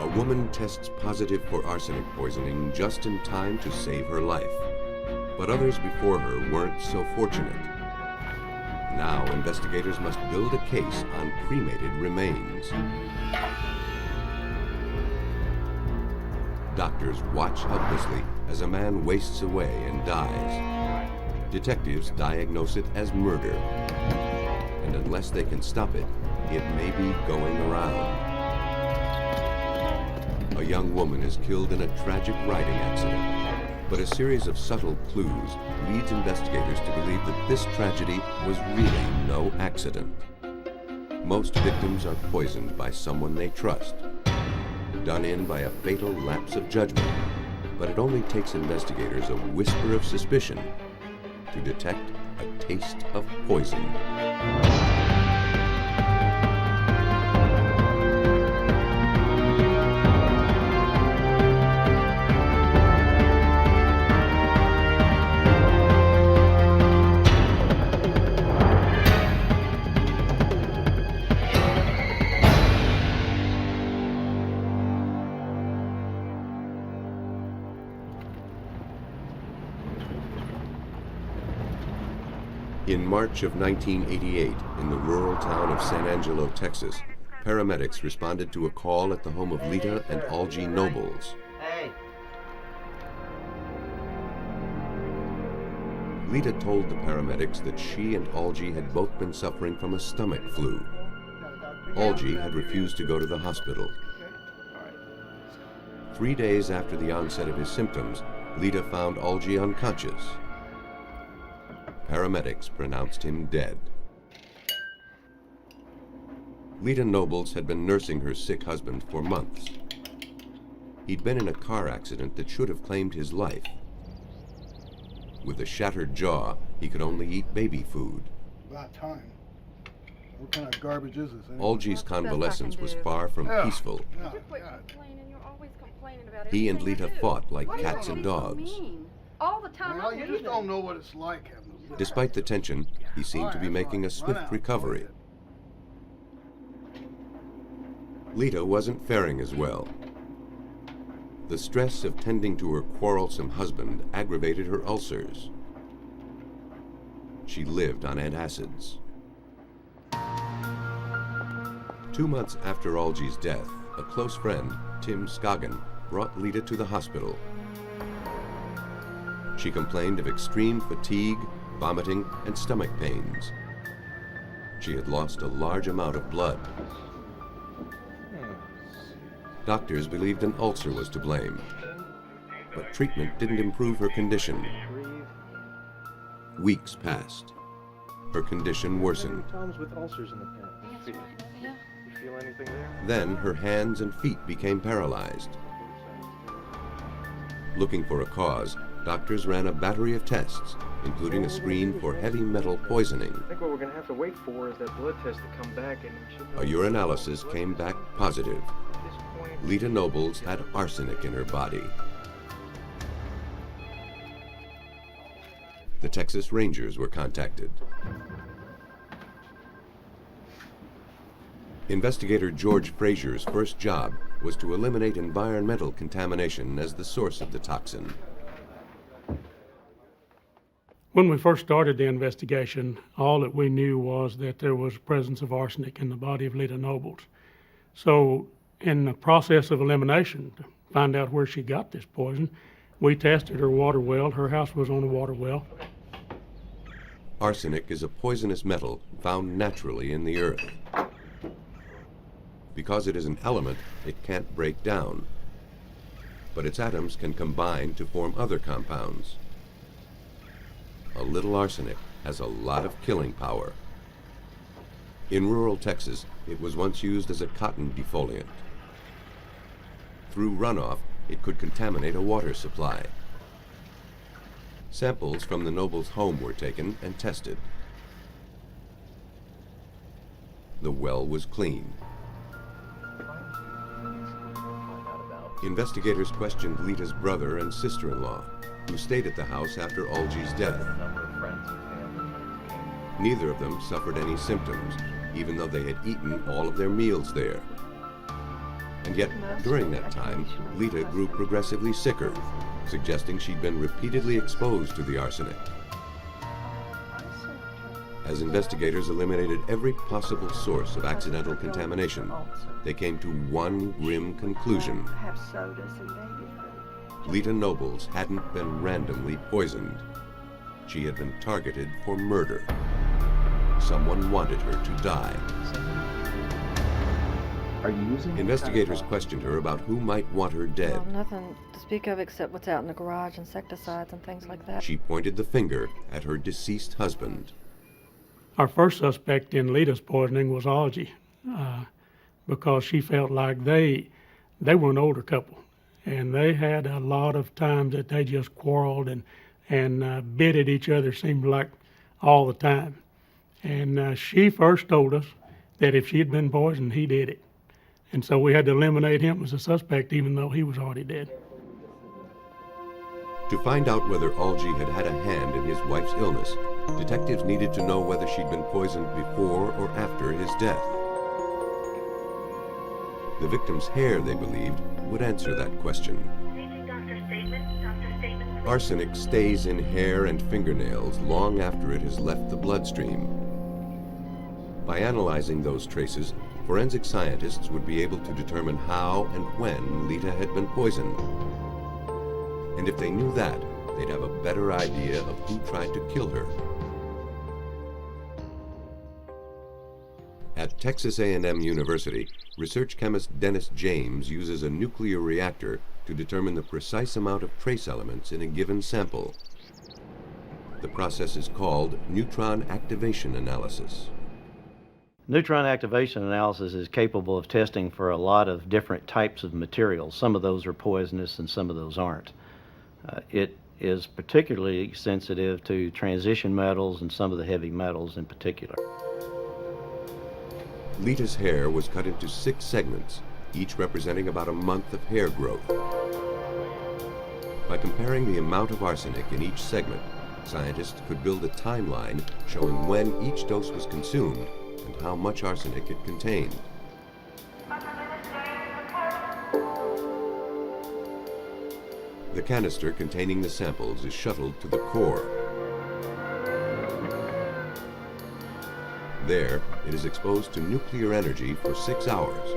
A woman tests positive for arsenic poisoning just in time to save her life. But others before her weren't so fortunate. Now investigators must build a case on cremated remains. Doctors watch helplessly as a man wastes away and dies. Detectives diagnose it as murder. And unless they can stop it, it may be going around. A young woman is killed in a tragic riding accident, but a series of subtle clues leads investigators to believe that this tragedy was really no accident. Most victims are poisoned by someone they trust, done in by a fatal lapse of judgment, but it only takes investigators a whisper of suspicion to detect a taste of poison. In March of 1988, in the rural town of San Angelo, Texas, paramedics responded to a call at the home of Lita and Algie Nobles. Hey. Lita told the paramedics that she and Algie had both been suffering from a stomach flu. Algie had refused to go to the hospital. 3 days after the onset of his symptoms, Lita found Algie unconscious. Paramedics pronounced him dead. Lita Nobles had been nursing her sick husband for months. He'd been in a car accident that should have claimed his life. With a shattered jaw, he could only eat baby food. About time. What kind of garbage is this? Algie's convalescence was far from peaceful. He and Lita fought like cats and dogs. All the time. Well, you just don't know what it's like having a... Despite the tension, he seemed to be making a swift recovery. Lita wasn't faring as well. The stress of tending to her quarrelsome husband aggravated her ulcers. She lived on antacids. 2 months after Algie's death, a close friend, Tim Scoggin, brought Lita to the hospital. She complained of extreme fatigue, vomiting, and stomach pains. She had lost a large amount of blood. Doctors believed an ulcer was to blame, but treatment didn't improve her condition. Weeks passed. Her condition worsened. Times with ulcers in the past. Yeah. You feel anything there? Then her hands and feet became paralyzed. Looking for a cause, doctors ran a battery of tests, including a screen for heavy metal poisoning. I think what we're going to have to wait for is that blood test to come back and... A urinalysis came back positive. Lita Nobles had arsenic in her body. The Texas Rangers were contacted. Investigator George Frazier's first job was to eliminate environmental contamination as the source of the toxin. When we first started the investigation, all that we knew was that there was presence of arsenic in the body of Lita Nobles. So in the process of elimination, to find out where she got this poison, we tested her water well. Her house was on a water well. Arsenic is a poisonous metal found naturally in the earth. Because it is an element, it can't break down. But its atoms can combine to form other compounds. A little arsenic has a lot of killing power. In rural Texas, it was once used as a cotton defoliant. Through runoff, it could contaminate a water supply. Samples from the Nobles' home were taken and tested. The well was clean. Investigators questioned Lita's brother and sister-in-law, who stayed at the house after Algie's death. Neither of them suffered any symptoms, even though they had eaten all of their meals there. And yet, during that time, Lita grew progressively sicker, suggesting she'd been repeatedly exposed to the arsenic. As investigators eliminated every possible source of accidental contamination, they came to one grim conclusion. Lita Nobles hadn't been randomly poisoned. She had been targeted for murder. Someone wanted her to die. Are you using Investigators questioned her about who might want her dead. Well, nothing to speak of except what's out in the garage, insecticides and things like that. She pointed the finger at her deceased husband. Our first suspect in Lita's poisoning was Algie, because she felt like they were an older couple, and they had a lot of times that they just quarreled and bit at each other, seemed like all the time. And she first told us that if she had been poisoned, he did it. And so we had to eliminate him as a suspect, even though he was already dead. To find out whether Algie had had a hand in his wife's illness, detectives needed to know whether she'd been poisoned before or after his death. The victim's hair, they believed, would answer that question. Arsenic stays in hair and fingernails long after it has left the bloodstream. By analyzing those traces, forensic scientists would be able to determine how and when Lita had been poisoned. And if they knew that, they'd have a better idea of who tried to kill her. At Texas A&M University, research chemist Dennis James uses a nuclear reactor to determine the precise amount of trace elements in a given sample. The process is called neutron activation analysis. Neutron activation analysis is capable of testing for a lot of different types of materials. Some of those are poisonous and some of those aren't. It is particularly sensitive to transition metals and some of the heavy metals in particular. Lita's hair was cut into 6 segments, each representing about a month of hair growth. By comparing the amount of arsenic in each segment, scientists could build a timeline showing when each dose was consumed and how much arsenic it contained. The canister containing the samples is shuttled to the core. There, it is exposed to nuclear energy for 6 hours,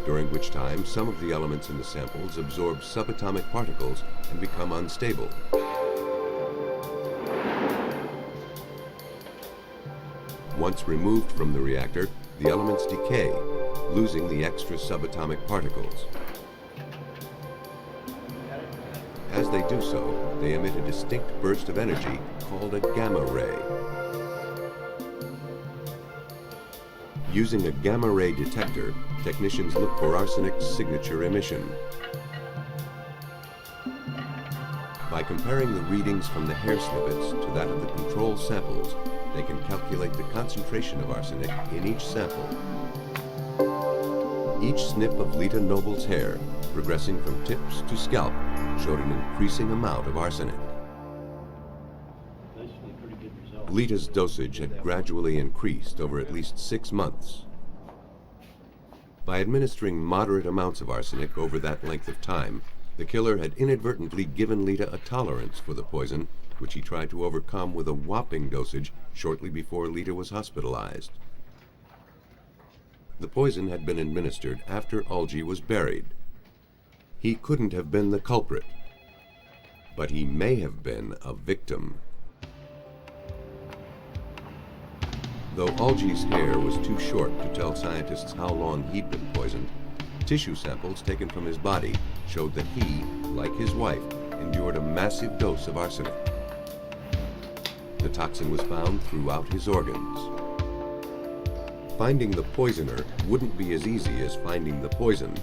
during which time some of the elements in the samples absorb subatomic particles and become unstable. Once removed from the reactor, the elements decay, losing the extra subatomic particles. As they do so, they emit a distinct burst of energy called a gamma ray. Using a gamma ray detector, technicians look for arsenic's signature emission. By comparing the readings from the hair snippets to that of the control samples, they can calculate the concentration of arsenic in each sample. Each snip of Lita Noble's hair, progressing from tips to scalp, showed an increasing amount of arsenic. Lita's dosage had gradually increased over at least 6 months. By administering moderate amounts of arsenic over that length of time, the killer had inadvertently given Lita a tolerance for the poison, which he tried to overcome with a whopping dosage shortly before Lita was hospitalized. The poison had been administered after Algie was buried. He couldn't have been the culprit, but he may have been a victim. Though Algie's hair was too short to tell scientists how long he'd been poisoned, tissue samples taken from his body showed that he, like his wife, endured a massive dose of arsenic. The toxin was found throughout his organs. Finding the poisoner wouldn't be as easy as finding the poison.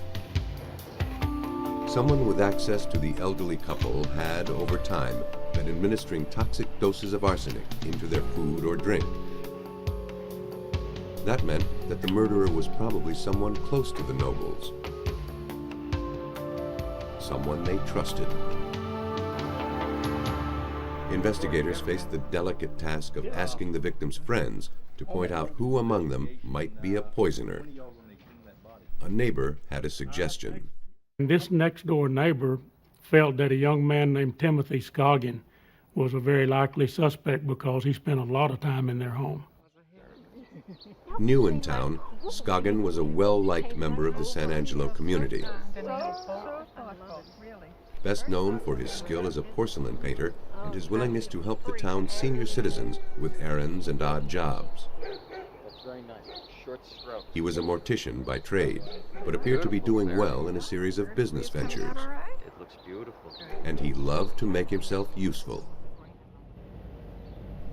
Someone with access to the elderly couple had, over time, been administering toxic doses of arsenic into their food or drink. That meant that the murderer was probably someone close to the Nobles. Someone they trusted. Investigators faced the delicate task of asking the victim's friends to point out who among them might be a poisoner. a neighbor had a suggestion. And this next door neighbor felt that a young man named Timothy Scoggin was a very likely suspect because he spent a lot of time in their home. New in town, Scoggin was a well-liked member of the San Angelo community. Best known for his skill as a porcelain painter and his willingness to help the town's senior citizens with errands and odd jobs. That's very nice. Short stroke. He was a mortician by trade, but appeared to be doing well in a series of business ventures. It looks beautiful. And he loved to make himself useful.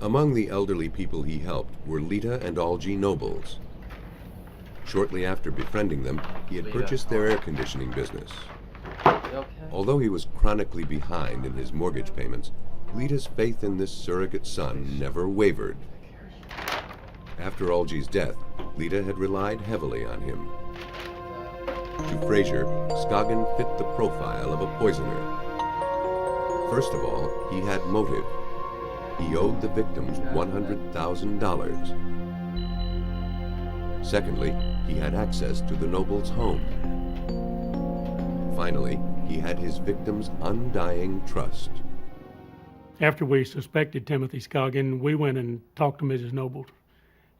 Among the elderly people he helped were Lita and Algie Nobles. Shortly after befriending them, he had purchased their air conditioning business. Although he was chronically behind in his mortgage payments, Lita's faith in this surrogate son never wavered. After Algie's death, Lita had relied heavily on him. To Frazier, Scoggin fit the profile of a poisoner. First of all, he had motive. He owed the victims $100,000. Secondly, he had access to the Nobles' home. Finally, he had his victims' undying trust. After we suspected Timothy Scoggin, we went and talked to Mrs. Nobles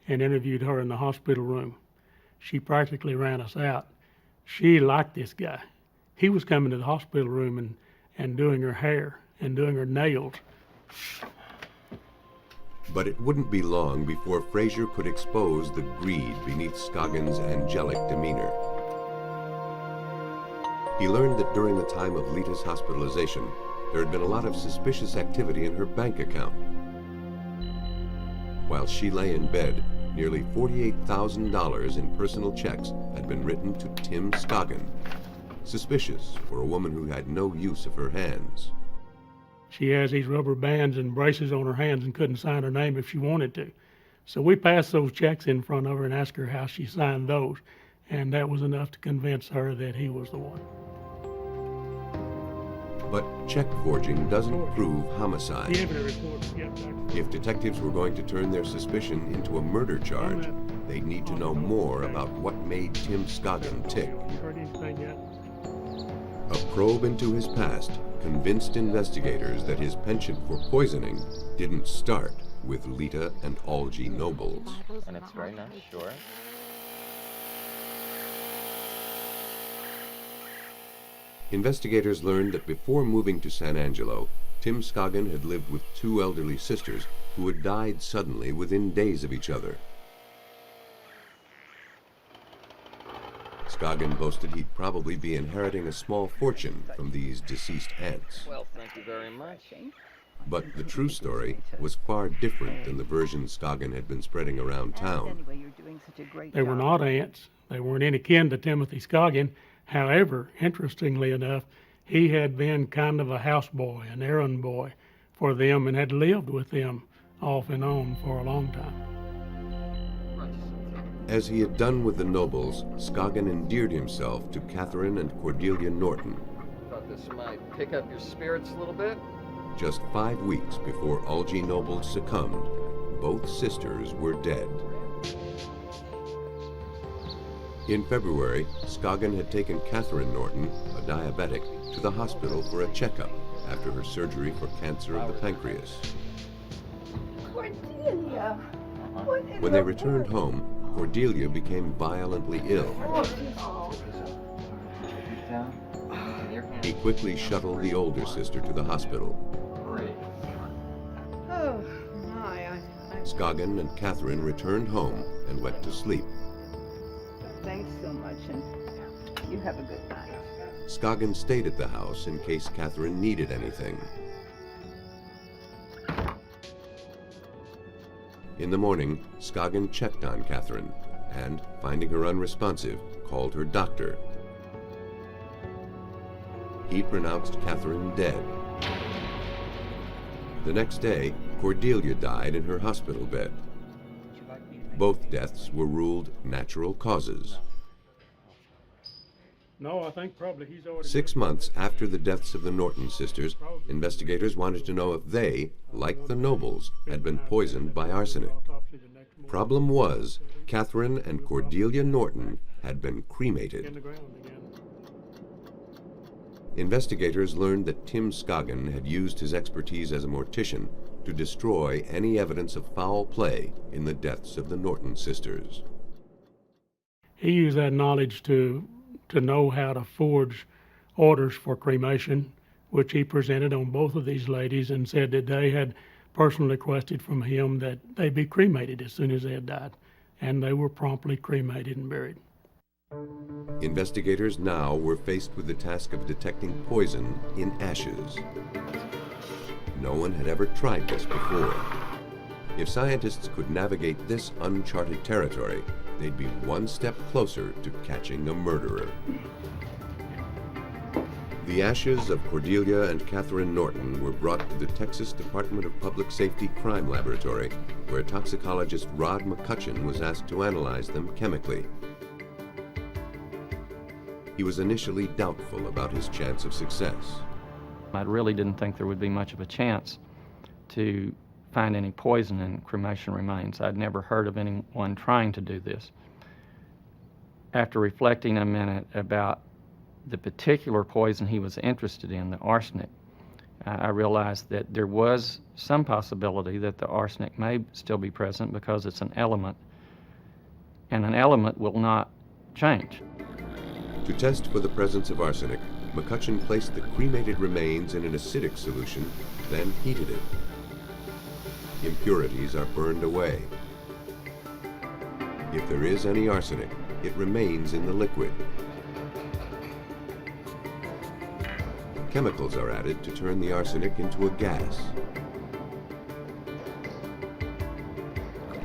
and interviewed her in the hospital room. She practically ran us out. She liked this guy. He was coming to the hospital room and doing her hair and doing her nails. But it wouldn't be long before Frazier could expose the greed beneath Scoggin's angelic demeanor. He learned that during the time of Lita's hospitalization, there had been a lot of suspicious activity in her bank account. While she lay in bed, nearly $48,000 in personal checks had been written to Tim Scoggin. Suspicious for a woman who had no use of her hands. She has these rubber bands and braces on her hands and couldn't sign her name if she wanted to. So we passed those checks in front of her and asked her how she signed those. And that was enough to convince her that he was the one. But check forging doesn't prove homicide. If detectives were going to turn their suspicion into a murder charge, they'd need to know more about what made Tim Scoggin tick. A probe into his past convinced investigators that his penchant for poisoning didn't start with Lita and Algie Nobles. And it's very nice, sure. Investigators learned that before moving to San Angelo, Tim Scoggin had lived with two elderly sisters who had died suddenly within days of each other. Scoggin boasted he'd probably be inheriting a small fortune from these deceased aunts. Well, thank you very much. But the true story was far different than the version Scoggin had been spreading around town. They were not aunts. They weren't any kin to Timothy Scoggin. However, interestingly enough, he had been kind of a houseboy, an errand boy for them, and had lived with them off and on for a long time. As he had done with the Nobles, Scoggin endeared himself to Catherine and Cordelia Norton. Thought this might pick up your spirits a little bit. Just 5 weeks before Algie Noble succumbed, both sisters were dead. In February, Scoggin had taken Catherine Norton, a diabetic, to the hospital for a checkup after her surgery for cancer of the pancreas. Cordelia, When they returned home, Cordelia became violently ill. He quickly shuttled the older sister to the hospital. Oh, my. Scoggin and Catherine returned home and went to sleep. Thanks so much, and you have a good night. Scoggin stayed at the house in case Catherine needed anything. In the morning, Scoggin checked on Catherine and, finding her unresponsive, called her doctor. He pronounced Catherine dead. The next day, Cordelia died in her hospital bed. Both deaths were ruled natural causes. No, I think probably he's already... 6 months after the deaths of the Norton sisters, investigators wanted to know if they, like the Nobles, had been poisoned by arsenic. Problem was, Catherine and Cordelia Norton had been In cremated. the ground again. Investigators learned that Tim Scoggin had used his expertise as a mortician to destroy any evidence of foul play in the deaths of the Norton sisters. He used that knowledge to know how to forge orders for cremation, which he presented on both of these ladies and said that they had personally requested from him that they be cremated as soon as they had died. And they were promptly cremated and buried. Investigators now were faced with the task of detecting poison in ashes. No one had ever tried this before. If scientists could navigate this uncharted territory, they'd be one step closer to catching a murderer. The ashes of Cordelia and Catherine Norton were brought to the Texas Department of Public Safety Crime Laboratory, where toxicologist Rod McCutcheon was asked to analyze them chemically. He was initially doubtful about his chance of success. I really didn't think there would be much of a chance to find any poison in cremation remains. I'd never heard of anyone trying to do this. After reflecting a minute about the particular poison he was interested in, the arsenic, I realized that there was some possibility that the arsenic may still be present because it's an element, and an element will not change. To test for the presence of arsenic, McCutcheon placed the cremated remains in an acidic solution, then heated it. Impurities are burned away. If there is any arsenic, it remains in the liquid. Chemicals are added to turn the arsenic into a gas.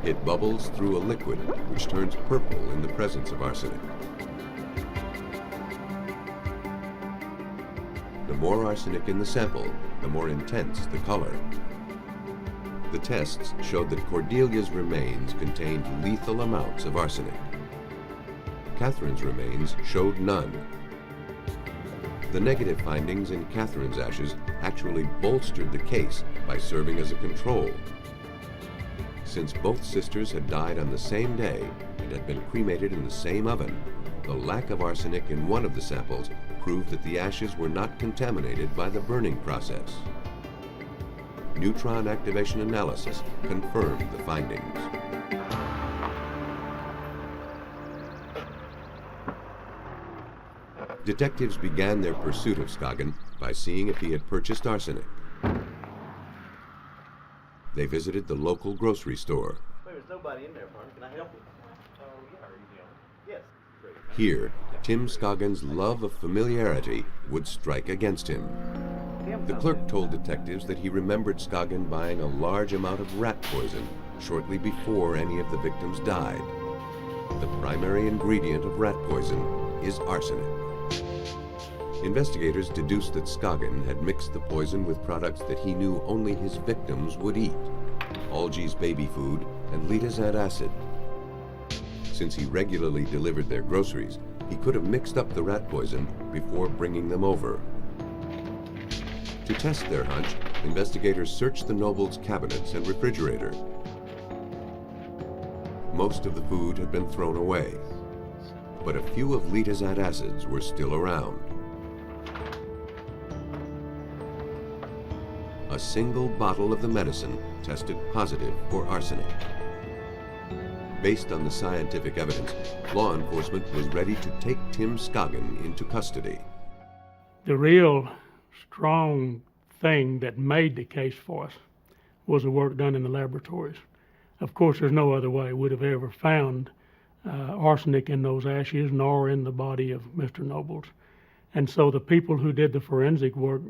It bubbles through a liquid which turns purple in the presence of arsenic. The more arsenic in the sample, the more intense the color. The tests showed that Cordelia's remains contained lethal amounts of arsenic. Catherine's remains showed none. The negative findings in Catherine's ashes actually bolstered the case by serving as a control. Since both sisters had died on the same day and had been cremated in the same oven, the lack of arsenic in one of the samples proved that the ashes were not contaminated by the burning process. Neutron activation analysis confirmed the findings. Detectives began their pursuit of Scoggin by seeing if he had purchased arsenic. They visited the local grocery store. There's nobody in there, Farm. Can I help you? Yes. Here, Tim Scoggin's love of familiarity would strike against him. The clerk told detectives that he remembered Scoggin buying a large amount of rat poison shortly before any of the victims died. The primary ingredient of rat poison is arsenic. Investigators deduced that Scoggin had mixed the poison with products that he knew only his victims would eat: Algie's baby food and Litazat acid. Since he regularly delivered their groceries, he could have mixed up the rat poison before bringing them over. To test their hunch, investigators searched the Nobles' cabinets and refrigerator. Most of the food had been thrown away, but a few of Litazat acids were still around. A single bottle of the medicine tested positive for arsenic. Based on the scientific evidence, law enforcement was ready to take Tim Scoggin into custody. The real strong thing that made the case for us was the work done in the laboratories. Of course, there's no other way we'd have ever found arsenic in those ashes nor in the body of Mr. Nobles. And so the people who did the forensic work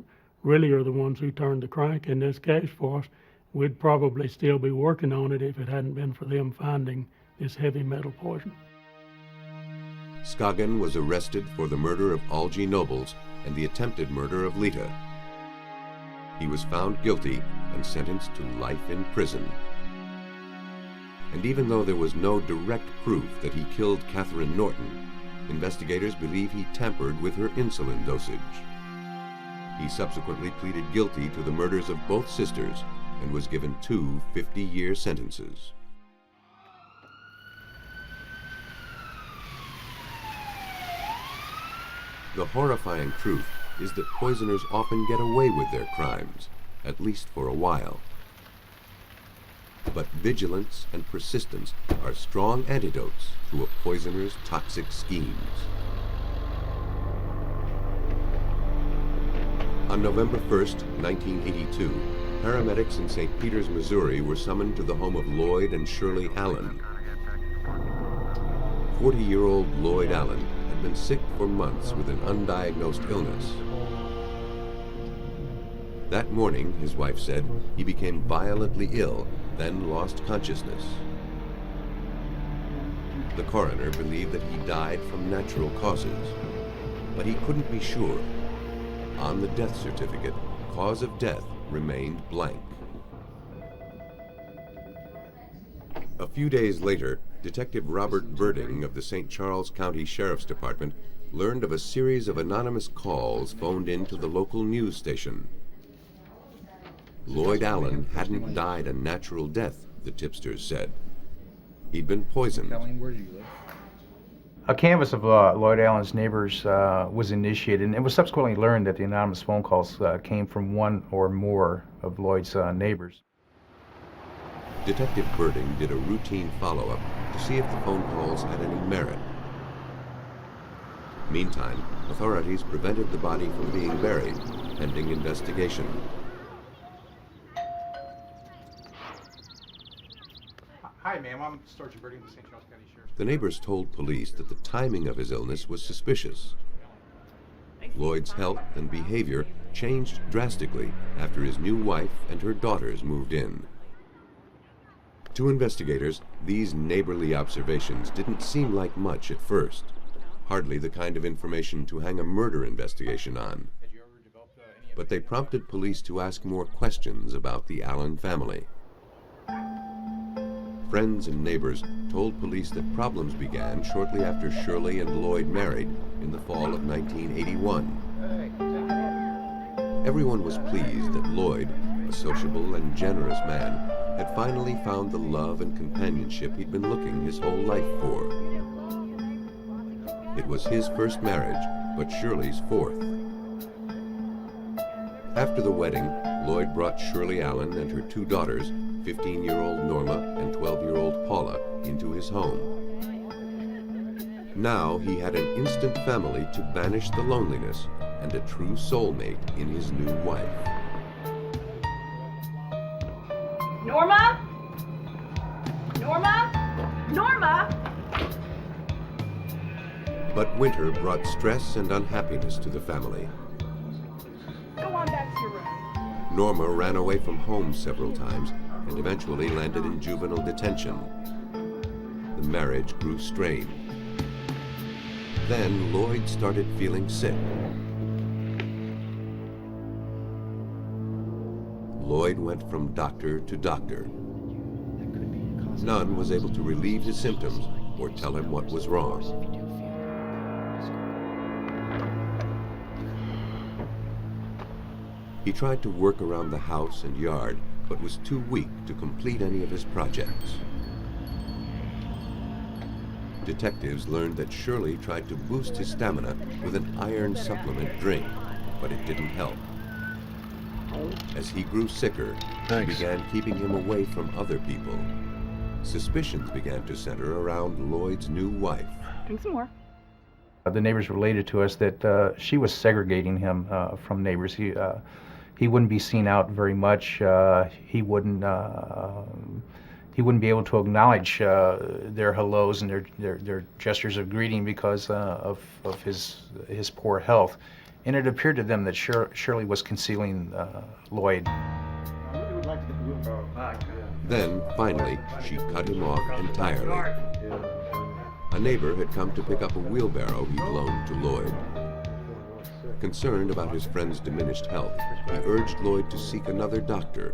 really are the ones who turned the crank in this case for us. We'd probably still be working on it if it hadn't been for them finding this heavy metal poison. Scoggin was arrested for the murder of Algie Nobles and the attempted murder of Lita. He was found guilty and sentenced to life in prison. And even though there was no direct proof that he killed Catherine Norton, investigators believe he tampered with her insulin dosage. He subsequently pleaded guilty to the murders of both sisters and was given 2 50-year sentences. The horrifying truth is that poisoners often get away with their crimes, at least for a while. But vigilance and persistence are strong antidotes to a poisoner's toxic schemes. On November 1st, 1982, paramedics in St. Peters, Missouri were summoned to the home of Lloyd and Shirley Allen. 40-year-old Lloyd Allen had been sick for months with an undiagnosed illness. That morning, his wife said, he became violently ill, then lost consciousness. The coroner believed that he died from natural causes, but he couldn't be sure. On the death certificate, cause of death remained blank. A few days later, Detective Robert Birding of the St. Charles County Sheriff's Department learned of a series of anonymous calls phoned into the local news station. Lloyd Allen hadn't died a natural death, the tipsters said. He'd been poisoned. A canvass of Lloyd Allen's neighbors was initiated, and it was subsequently learned that the anonymous phone calls came from one or more of Lloyd's neighbors. Detective Birding did a routine follow-up to see if the phone calls had any merit. Meantime, authorities prevented the body from being buried, pending investigation. Hi, ma'am. I'm Sergeant Birding of the St. Charles County Sheriff's. The neighbors told police that the timing of his illness was suspicious. Lloyd's health and behavior changed drastically after his new wife and her daughters moved in. To investigators, these neighborly observations didn't seem like much at first, hardly the kind of information to hang a murder investigation on. But they prompted police to ask more questions about the Allen family. Friends and neighbors told police that problems began shortly after Shirley and Lloyd married in the fall of 1981. Everyone was pleased that Lloyd, a sociable and generous man, had finally found the love and companionship he'd been looking his whole life for. It was his first marriage, but Shirley's fourth. After the wedding, Lloyd brought Shirley Allen and her two daughters, 15-year-old Norma and 12-year-old Paula, into his home. Now he had an instant family to banish the loneliness and a true soulmate in his new wife. Norma? Norma? Norma? But winter brought stress and unhappiness to the family. Go on back to your room. Norma ran away from home several times and eventually landed in juvenile detention. The marriage grew strained. Then Lloyd started feeling sick. Lloyd went from doctor to doctor. None was able to relieve his symptoms or tell him what was wrong. He tried to work around the house and yard, but was too weak to complete any of his projects. Detectives learned that Shirley tried to boost his stamina with an iron supplement drink, but it didn't help. As he grew sicker, he began keeping him away from other people. Suspicions began to center around Lloyd's new wife. Drink some more. The neighbors related to us that she was segregating him from neighbors. He wouldn't be seen out very much. He wouldn't be able to acknowledge their hellos and their gestures of greeting because of his poor health. And it appeared to them that Shirley was concealing Lloyd. Then, finally, she cut him off entirely. A neighbor had come to pick up a wheelbarrow he'd loaned to Lloyd. Concerned about his friend's diminished health, he urged Lloyd to seek another doctor.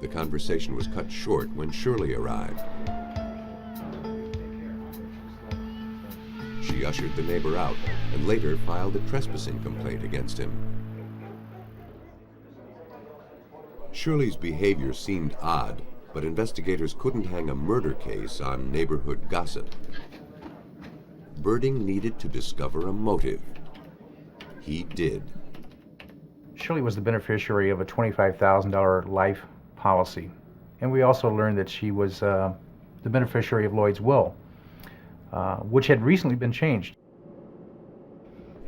The conversation was cut short when Shirley arrived. She ushered the neighbor out and later filed a trespassing complaint against him. Shirley's behavior seemed odd, but investigators couldn't hang a murder case on neighborhood gossip. Birding needed to discover a motive. He did. Shirley was the beneficiary of a $25,000 life policy. And we also learned that she was the beneficiary of Lloyd's will, which had recently been changed.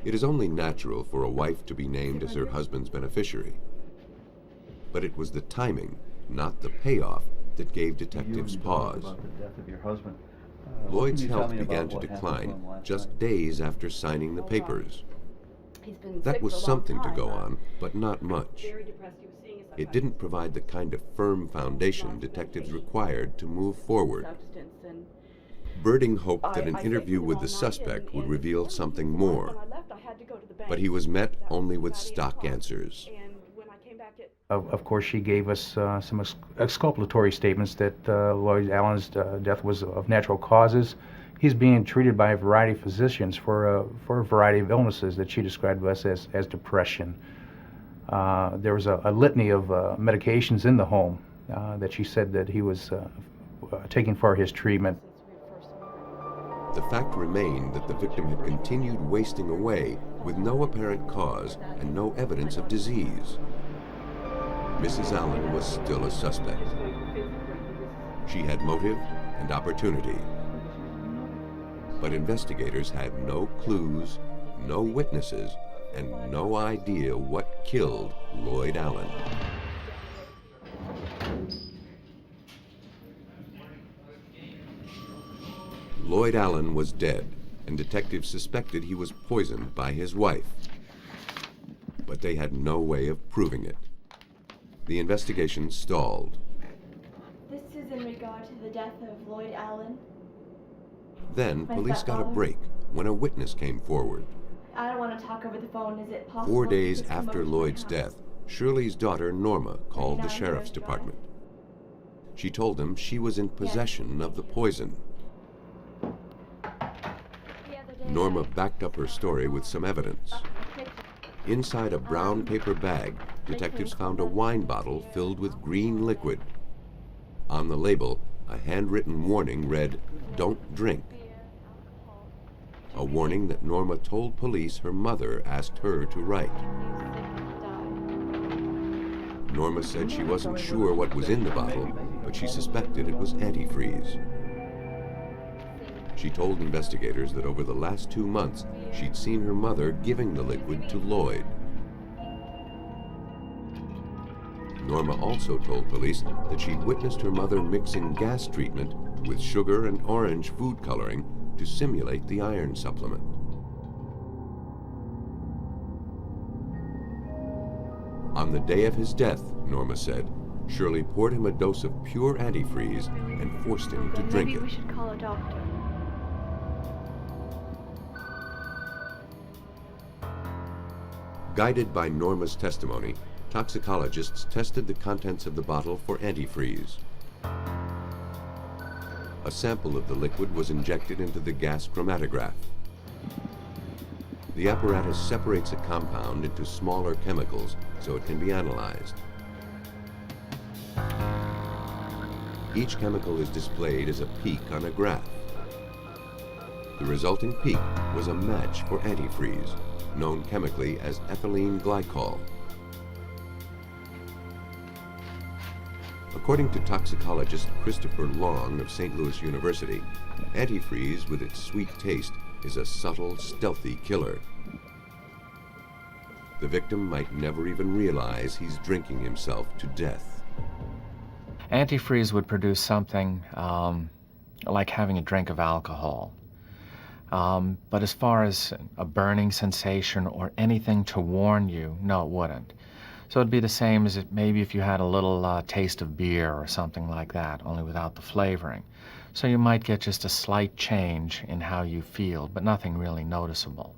It is only natural for a wife to be named as her husband's beneficiary. But it was the timing, not the payoff, that gave detectives pause. Lloyd's health began to decline just days after signing the papers. That was something to go on, but not much. It didn't provide the kind of firm foundation detectives required to move forward. Birding hoped that an interview with the suspect would reveal something more, but he was met only with stock answers. Of course, she gave us some exculpatory statements that Lloyd Allen's death was of natural causes. He's being treated by a variety of physicians for a variety of illnesses that she described to us as depression. There was a litany of medications in the home that she said that he was taking for his treatment. The fact remained that the victim had continued wasting away with no apparent cause and no evidence of disease. Mrs. Allen was still a suspect. She had motive and opportunity. But investigators had no clues, no witnesses, and no idea what killed Lloyd Allen. Lloyd Allen was dead, and detectives suspected he was poisoned by his wife. But they had no way of proving it. The investigation stalled. This is in regard to the death of Lloyd Allen. Then police got a break when a witness came forward. I don't want to talk over the phone. Is it possible? 4 days after Lloyd's death, Shirley's daughter Norma called the sheriff's department. She told them she was in possession of the poison. Norma backed up her story with some evidence. Inside a brown paper bag, detectives found a wine bottle filled with green liquid. On the label, a handwritten warning read, "Don't drink." A warning that Norma told police her mother asked her to write. Norma said she wasn't sure what was in the bottle, but she suspected it was antifreeze. She told investigators that over the last 2 months, she'd seen her mother giving the liquid to Lloyd. Norma also told police that she'd witnessed her mother mixing gas treatment with sugar and orange food coloring to simulate the iron supplement. On the day of his death, Norma said, Shirley poured him a dose of pure antifreeze and forced him to drink it. Maybe we should call a doctor. Guided by Norma's testimony, toxicologists tested the contents of the bottle for antifreeze. A sample of the liquid was injected into the gas chromatograph. The apparatus separates a compound into smaller chemicals so it can be analyzed. Each chemical is displayed as a peak on a graph. The resulting peak was a match for antifreeze, known chemically as ethylene glycol. According to toxicologist Christopher Long of St. Louis University, antifreeze with its sweet taste is a subtle, stealthy killer. The victim might never even realize he's drinking himself to death. Antifreeze would produce something like having a drink of alcohol. But as far as a burning sensation or anything to warn you, no, it wouldn't. So it'd be the same as maybe if you had a little taste of beer or something like that, only without the flavoring. So you might get just a slight change in how you feel, but nothing really noticeable.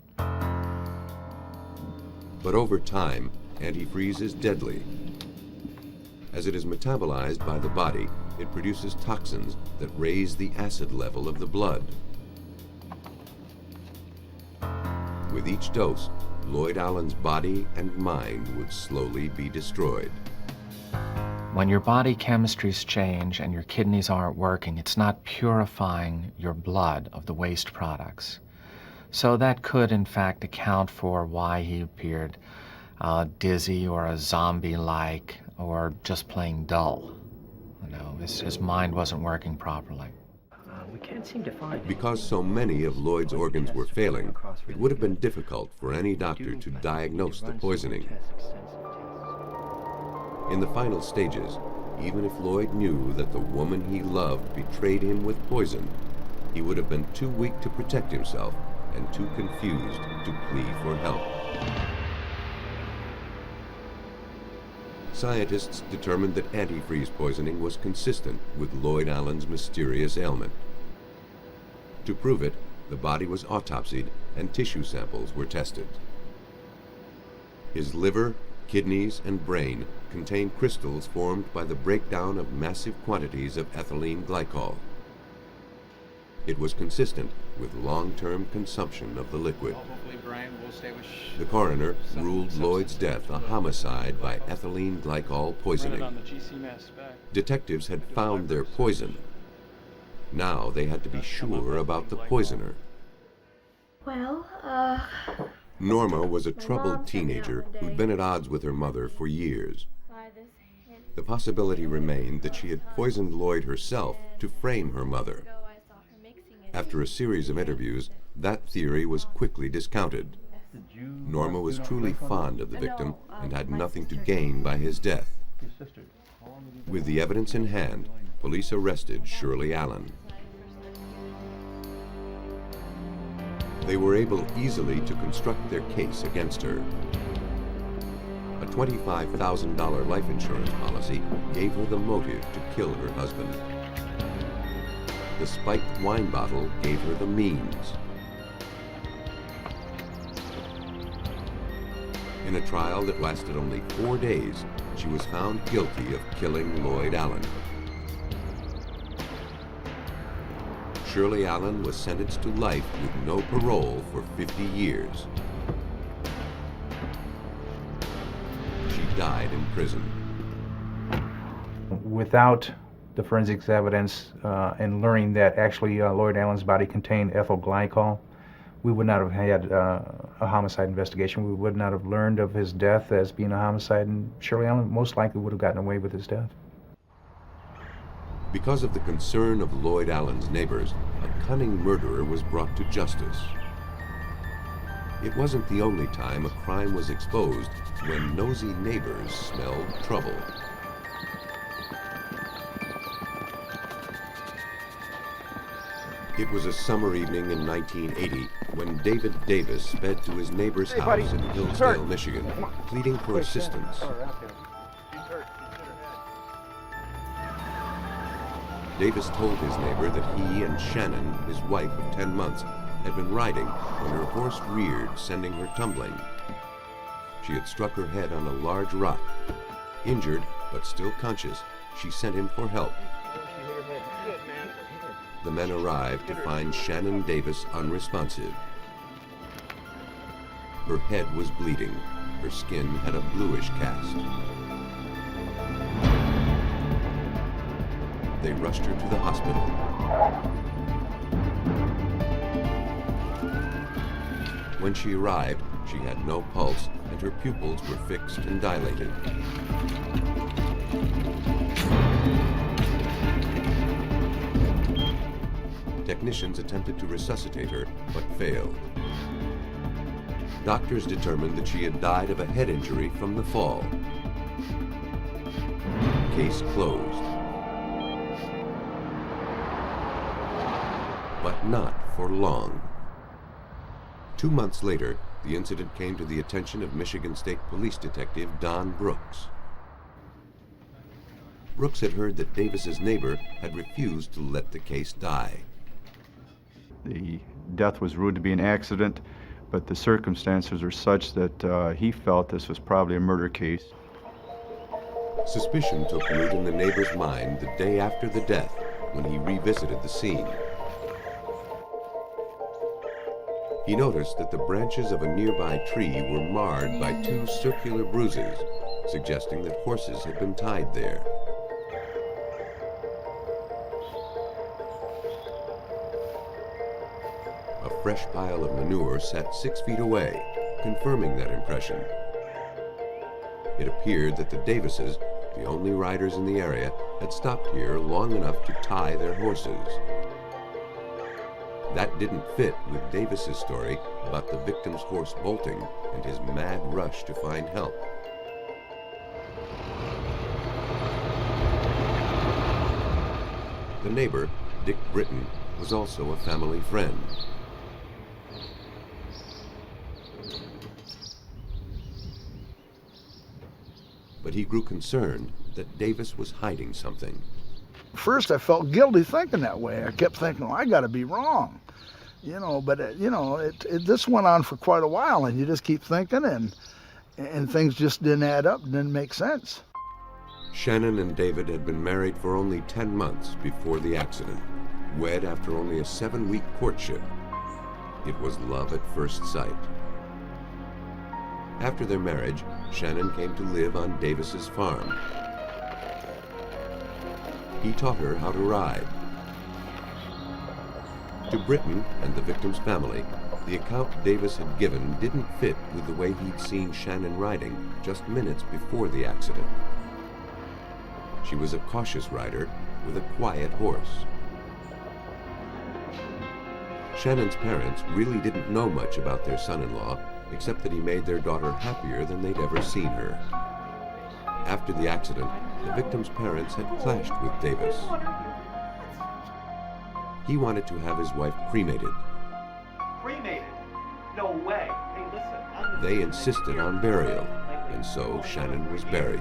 But over time, antifreeze is deadly. As it is metabolized by the body, it produces toxins that raise the acid level of the blood. With each dose, Lloyd Allen's body and mind would slowly be destroyed. When your body chemistries change and your kidneys aren't working, it's not purifying your blood of the waste products. So that could, in fact, account for why he appeared dizzy or a zombie-like or just plain dull. You know, his mind wasn't working properly. We can't seem to find Because so many of Lloyd's organs were failing, it would have been difficult for any doctor to diagnose the poisoning. In the final stages, even if Lloyd knew that the woman he loved betrayed him with poison, he would have been too weak to protect himself and too confused to plea for help. Scientists determined that antifreeze poisoning was consistent with Lloyd Allen's mysterious ailment. To prove it, the body was autopsied and tissue samples were tested. His liver, kidneys, and brain contained crystals formed by the breakdown of massive quantities of ethylene glycol. It was consistent with long-term consumption of the liquid. The coroner ruled Lloyd's death a homicide by ethylene glycol poisoning. Detectives had found their poison. Now they had to be sure about the poisoner. Well, Norma was a troubled teenager who'd been at odds with her mother for years. The possibility remained that she had poisoned Lloyd herself to frame her mother. After a series of interviews, that theory was quickly discounted. Norma was truly fond of the victim and had nothing to gain by his death. With the evidence in hand, police arrested Shirley Allen. They were able easily to construct their case against her. A $25,000 life insurance policy gave her the motive to kill her husband. The spiked wine bottle gave her the means. In a trial that lasted only 4 days, she was found guilty of killing Lloyd Allen. Shirley Allen was sentenced to life with no parole for 50 years. She died in prison. Without the forensics evidence and learning that actually Lloyd Allen's body contained ethyl glycol, we would not have had a homicide investigation. We would not have learned of his death as being a homicide, and Shirley Allen most likely would have gotten away with his death. Because of the concern of Lloyd Allen's neighbors, a cunning murderer was brought to justice. It wasn't the only time a crime was exposed when nosy neighbors smelled trouble. It was a summer evening in 1980 when David Davis sped to his neighbor's house in Hillsdale, Michigan, pleading for assistance. Davis told his neighbor that he and Shannon, his wife of 10 months, had been riding when her horse reared, sending her tumbling. She had struck her head on a large rock. Injured, but still conscious, she sent him for help. The men arrived to find Shannon Davis unresponsive. Her head was bleeding. Her skin had a bluish cast. They rushed her to the hospital. When she arrived, she had no pulse and her pupils were fixed and dilated. Technicians attempted to resuscitate her, but failed. Doctors determined that she had died of a head injury from the fall. Case closed. But not for long. 2 months later, the incident came to the attention of Michigan State Police Detective Don Brooks. Brooks had heard that Davis's neighbor had refused to let the case die. The death was ruled to be an accident, but the circumstances were such that he felt this was probably a murder case. Suspicion took root in the neighbor's mind the day after the death, when he revisited the scene. He noticed that the branches of a nearby tree were marred by 2 circular bruises, suggesting that horses had been tied there. A fresh pile of manure sat 6 feet away, confirming that impression. It appeared that the Davises, the only riders in the area, had stopped here long enough to tie their horses. That didn't fit with Davis's story about the victim's horse bolting and his mad rush to find help. The neighbor, Dick Britton, was also a family friend. But he grew concerned that Davis was hiding something. First, I felt guilty thinking that way. I kept thinking, well, I got to be wrong. But this went on for quite a while, and you just keep thinking, and things just didn't add up, didn't make sense. Shannon and David had been married for only 10 months before the accident, wed after only a 7-week courtship. It was love at first sight. After their marriage, Shannon came to live on Davis's farm. He taught her how to ride. To Britton and the victim's family, the account Davis had given didn't fit with the way he'd seen Shannon riding just minutes before the accident. She was a cautious rider with a quiet horse. Shannon's parents really didn't know much about their son-in-law, except that he made their daughter happier than they'd ever seen her. After the accident, the victim's parents had clashed with Davis. He wanted to have his wife cremated. Cremated? No way. Hey, listen. They insisted on burial, and so Shannon was buried.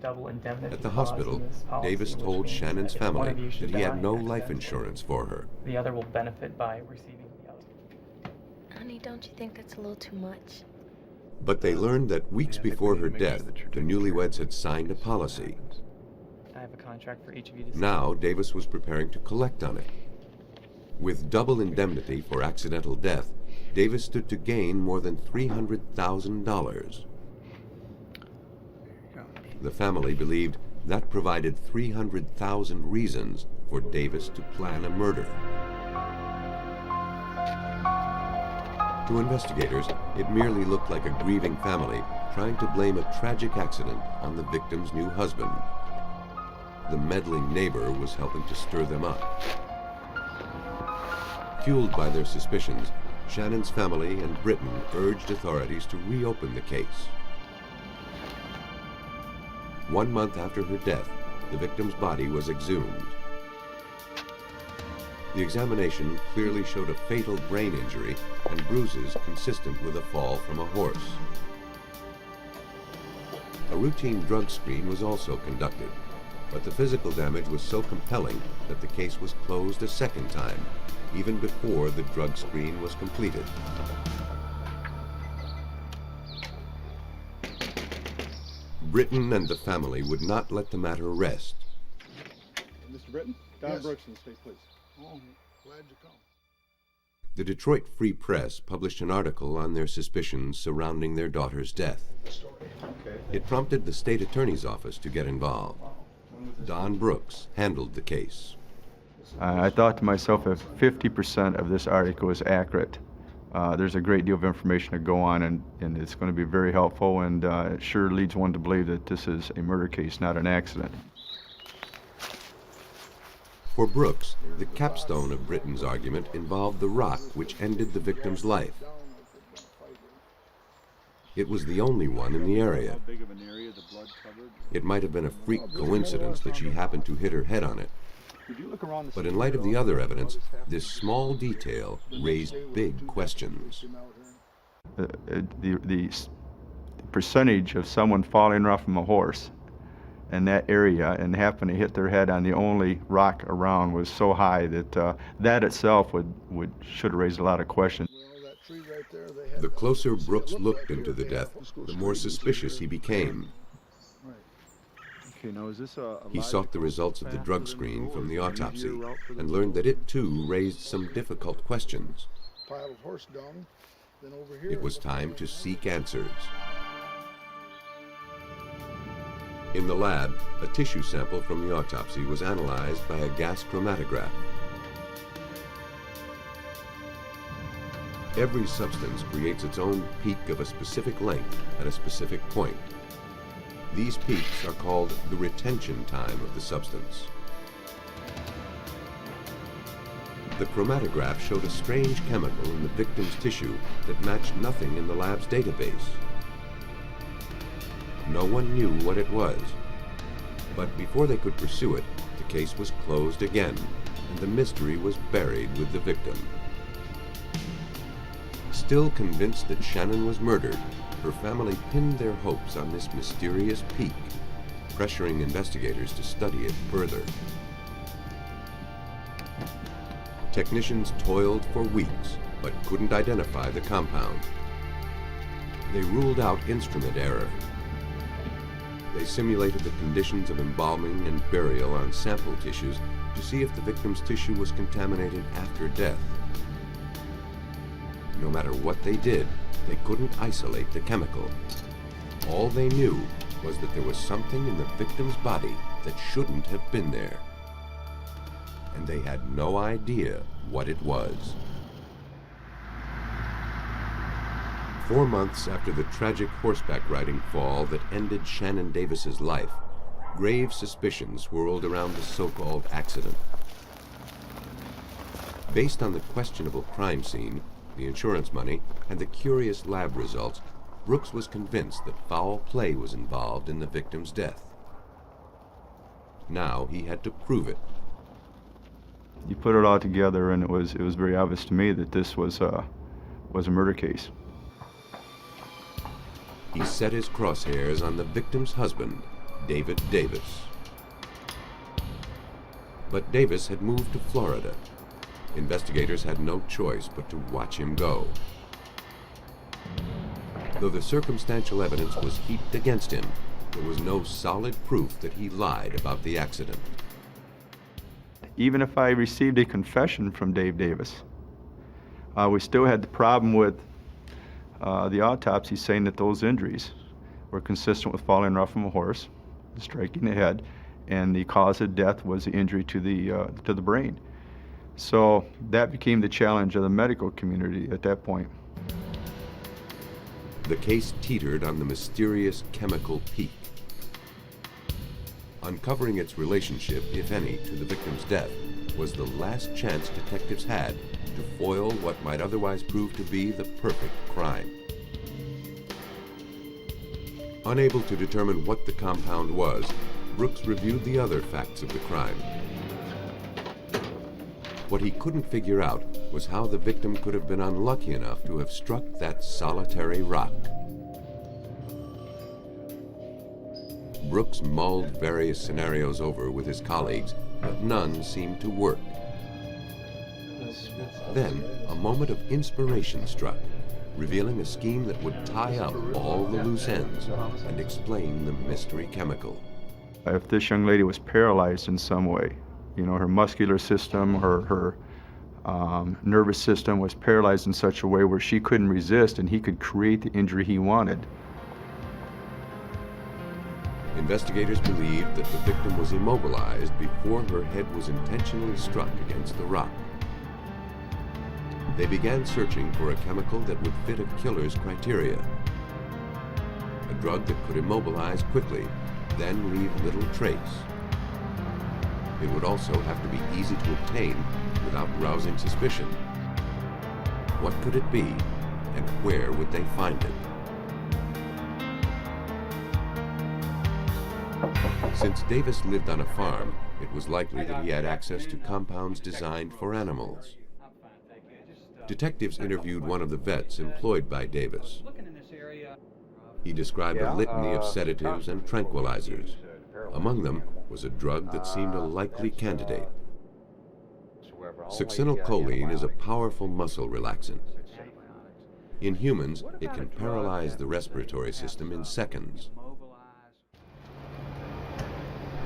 Double indemnity. At the hospital, Davis told Shannon's family that he had no life insurance for her. The other will benefit by receiving the other. Honey, don't you think that's a little too much? But they learned that weeks before her death, the newlyweds had signed a policy. I have a contract for each of you to Now, Davis was preparing to collect on it. With double indemnity for accidental death, Davis stood to gain more than $300,000. The family believed that provided 300,000 reasons for Davis to plan a murder. To investigators, it merely looked like a grieving family trying to blame a tragic accident on the victim's new husband. The meddling neighbor was helping to stir them up. Fueled by their suspicions, Shannon's family and Britton urged authorities to reopen the case. 1 month after her death, the victim's body was exhumed. The examination clearly showed a fatal brain injury and bruises consistent with a fall from a horse. A routine drug screen was also conducted, but the physical damage was so compelling that the case was closed a second time, even before the drug screen was completed. Britton and the family would not let the matter rest. Mr. Britton? Don Brooks in the state police. Oh, glad you come. The Detroit Free Press published an article on their suspicions surrounding their daughter's death. It prompted the state attorney's office to get involved. Don Brooks handled the case. I thought to myself, if 50% of this article is accurate, there's a great deal of information to go on, and it's going to be very helpful, and it sure leads one to believe that this is a murder case, not an accident. For Brooks, the capstone of Britton's argument involved the rock which ended the victim's life. It was the only one in the area. It might have been a freak coincidence that she happened to hit her head on it. But in light of the other evidence, this small detail raised big questions. The percentage of someone falling off from a horse in that area and happen to hit their head on the only rock around was so high that that itself should have raised a lot of questions. The closer Brooks looked into the death, the more suspicious he became. He sought the results of the drug screen from the autopsy and learned that it too raised some difficult questions. It was time to seek answers. In the lab, a tissue sample from the autopsy was analyzed by a gas chromatograph. Every substance creates its own peak of a specific length at a specific point. These peaks are called the retention time of the substance. The chromatograph showed a strange chemical in the victim's tissue that matched nothing in the lab's database. No one knew what it was, but before they could pursue it, the case was closed again, and the mystery was buried with the victim. Still convinced that Shannon was murdered, her family pinned their hopes on this mysterious peak, pressuring investigators to study it further. Technicians toiled for weeks, but couldn't identify the compound. They ruled out instrument error. They simulated the conditions of embalming and burial on sample tissues to see if the victim's tissue was contaminated after death. No matter what they did, they couldn't isolate the chemical. All they knew was that there was something in the victim's body that shouldn't have been there. And they had no idea what it was. 4 months after the tragic horseback riding fall that ended Shannon Davis's life, grave suspicions swirled around the so-called accident. Based on the questionable crime scene, the insurance money, and the curious lab results, Brooks was convinced that foul play was involved in the victim's death. Now he had to prove it. You put it all together, and it was very obvious to me that this was a murder case. He set his crosshairs on the victim's husband, David Davis. But Davis had moved to Florida. Investigators had no choice but to watch him go. Though the circumstantial evidence was heaped against him, there was no solid proof that he lied about the accident. Even if I received a confession from Dave Davis, we still had the problem with the autopsy saying that those injuries were consistent with falling off from a horse, striking the head, and the cause of death was the injury to the brain. So that became the challenge of the medical community at that point. The case teetered on the mysterious chemical peak. Uncovering its relationship, if any, to the victim's death was the last chance detectives had to foil what might otherwise prove to be the perfect crime. Unable to determine what the compound was, Brooks reviewed the other facts of the crime. What he couldn't figure out was how the victim could have been unlucky enough to have struck that solitary rock. Brooks mulled various scenarios over with his colleagues, but none seemed to work. Then, a moment of inspiration struck, revealing a scheme that would tie up all the loose ends and explain the mystery chemical. If this young lady was paralyzed in some way, you know, her muscular system, her nervous system was paralyzed in such a way where she couldn't resist and he could create the injury he wanted. Investigators believed that the victim was immobilized before her head was intentionally struck against the rock. They began searching for a chemical that would fit a killer's criteria. A drug that could immobilize quickly, then leave little trace. It would also have to be easy to obtain without rousing suspicion. What could it be, and where would they find it? Since Davis lived on a farm, it was likely that he had access to compounds designed for animals. Detectives interviewed one of the vets employed by Davis. He described a litany of sedatives and tranquilizers. Among them was a drug that seemed a likely candidate. Succinylcholine is a powerful muscle relaxant. In humans, it can paralyze the respiratory system in seconds.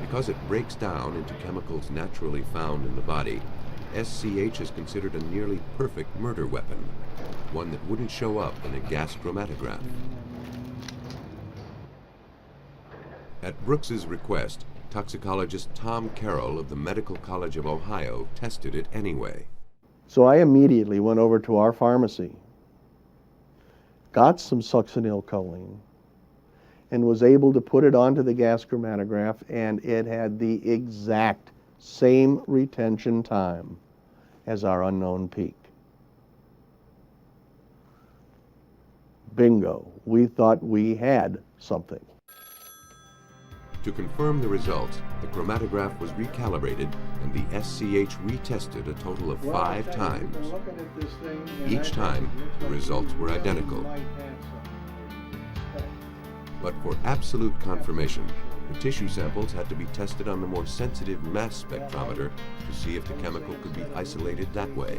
Because it breaks down into chemicals naturally found in the body, SCH is considered a nearly perfect murder weapon, one that wouldn't show up in a gas chromatograph. At Brooks's request, toxicologist Tom Carroll of the Medical College of Ohio tested it anyway. So I immediately went over to our pharmacy, got some succinylcholine, and was able to put it onto the gas chromatograph, and it had the exact same retention time as our unknown peak. Bingo. We thought we had something. To confirm the results, the chromatograph was recalibrated and the SCH retested a total of 5 times. Each time, the results were identical. But for absolute confirmation, the tissue samples had to be tested on the more sensitive mass spectrometer to see if the chemical could be isolated that way.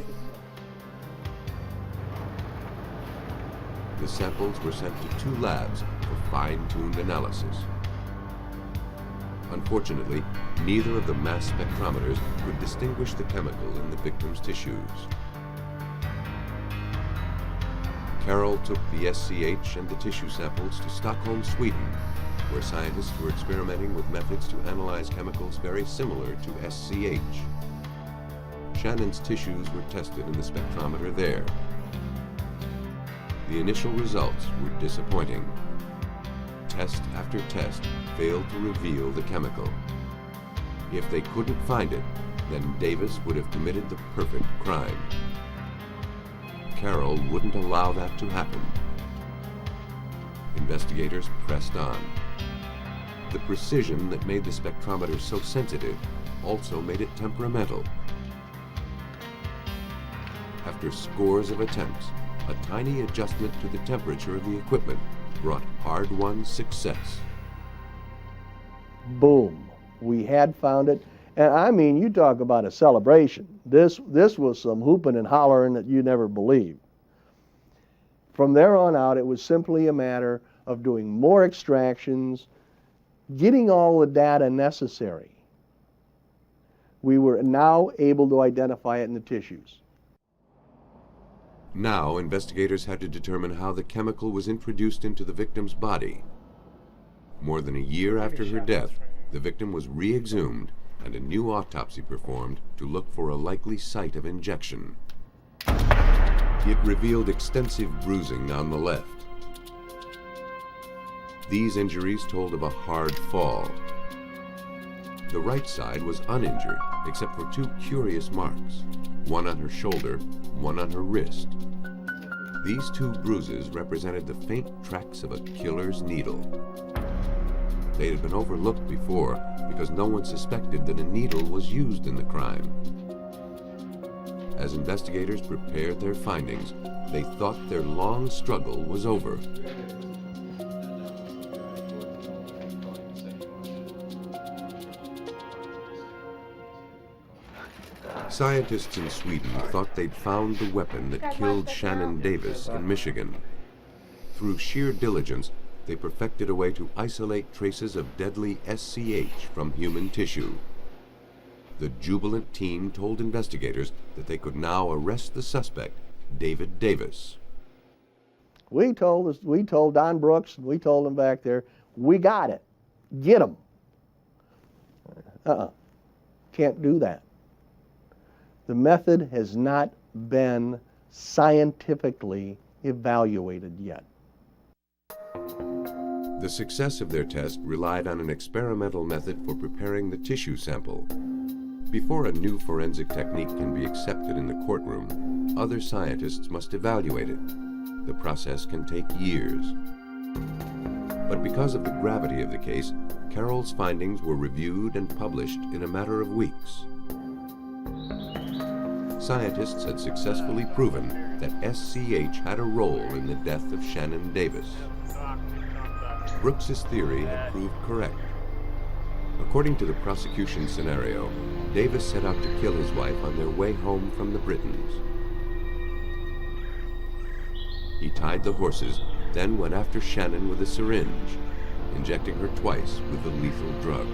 The samples were sent to 2 labs for fine-tuned analysis. Unfortunately, neither of the mass spectrometers could distinguish the chemical in the victim's tissues. Carroll took the SCH and the tissue samples to Stockholm, Sweden, where scientists were experimenting with methods to analyze chemicals very similar to SCH. Shannon's tissues were tested in the spectrometer there. The initial results were disappointing. Test after test failed to reveal the chemical. If they couldn't find it, then Davis would have committed the perfect crime. Carroll wouldn't allow that to happen. Investigators pressed on. The precision that made the spectrometer so sensitive also made it temperamental. After scores of attempts, a tiny adjustment to the temperature of the equipment brought hard-won success. Boom. We had found it. And I mean, you talk about a celebration. This was some hooping and hollering that you never believed. From there on out, it was simply a matter of doing more extractions, getting all the data necessary. We were now able to identify it in the tissues. Now, investigators had to determine how the chemical was introduced into the victim's body. More than a year after her death, the victim was re-exhumed and a new autopsy performed to look for a likely site of injection. It revealed extensive bruising on the left. These injuries told of a hard fall. The right side was uninjured, except for 2 curious marks, one on her shoulder, one on her wrist. These 2 bruises represented the faint tracks of a killer's needle. They had been overlooked before because no one suspected that a needle was used in the crime. As investigators prepared their findings, they thought their long struggle was over. Scientists in Sweden thought they'd found the weapon that killed Shannon Davis in Michigan. Through sheer diligence, they perfected a way to isolate traces of deadly SCH from human tissue. The jubilant team told investigators that they could now arrest the suspect, David Davis. We told Don Brooks, and we told him back there, we got it. Get him. Can't do that. The method has not been scientifically evaluated yet. The success of their test relied on an experimental method for preparing the tissue sample. Before a new forensic technique can be accepted in the courtroom, other scientists must evaluate it. The process can take years. But because of the gravity of the case, Carroll's findings were reviewed and published in a matter of weeks. Scientists had successfully proven that SCH had a role in the death of Shannon Davis. Brooks's theory had proved correct. According to the prosecution scenario, Davis set out to kill his wife on their way home from the Britons. He tied the horses, then went after Shannon with a syringe, injecting her twice with the lethal drug.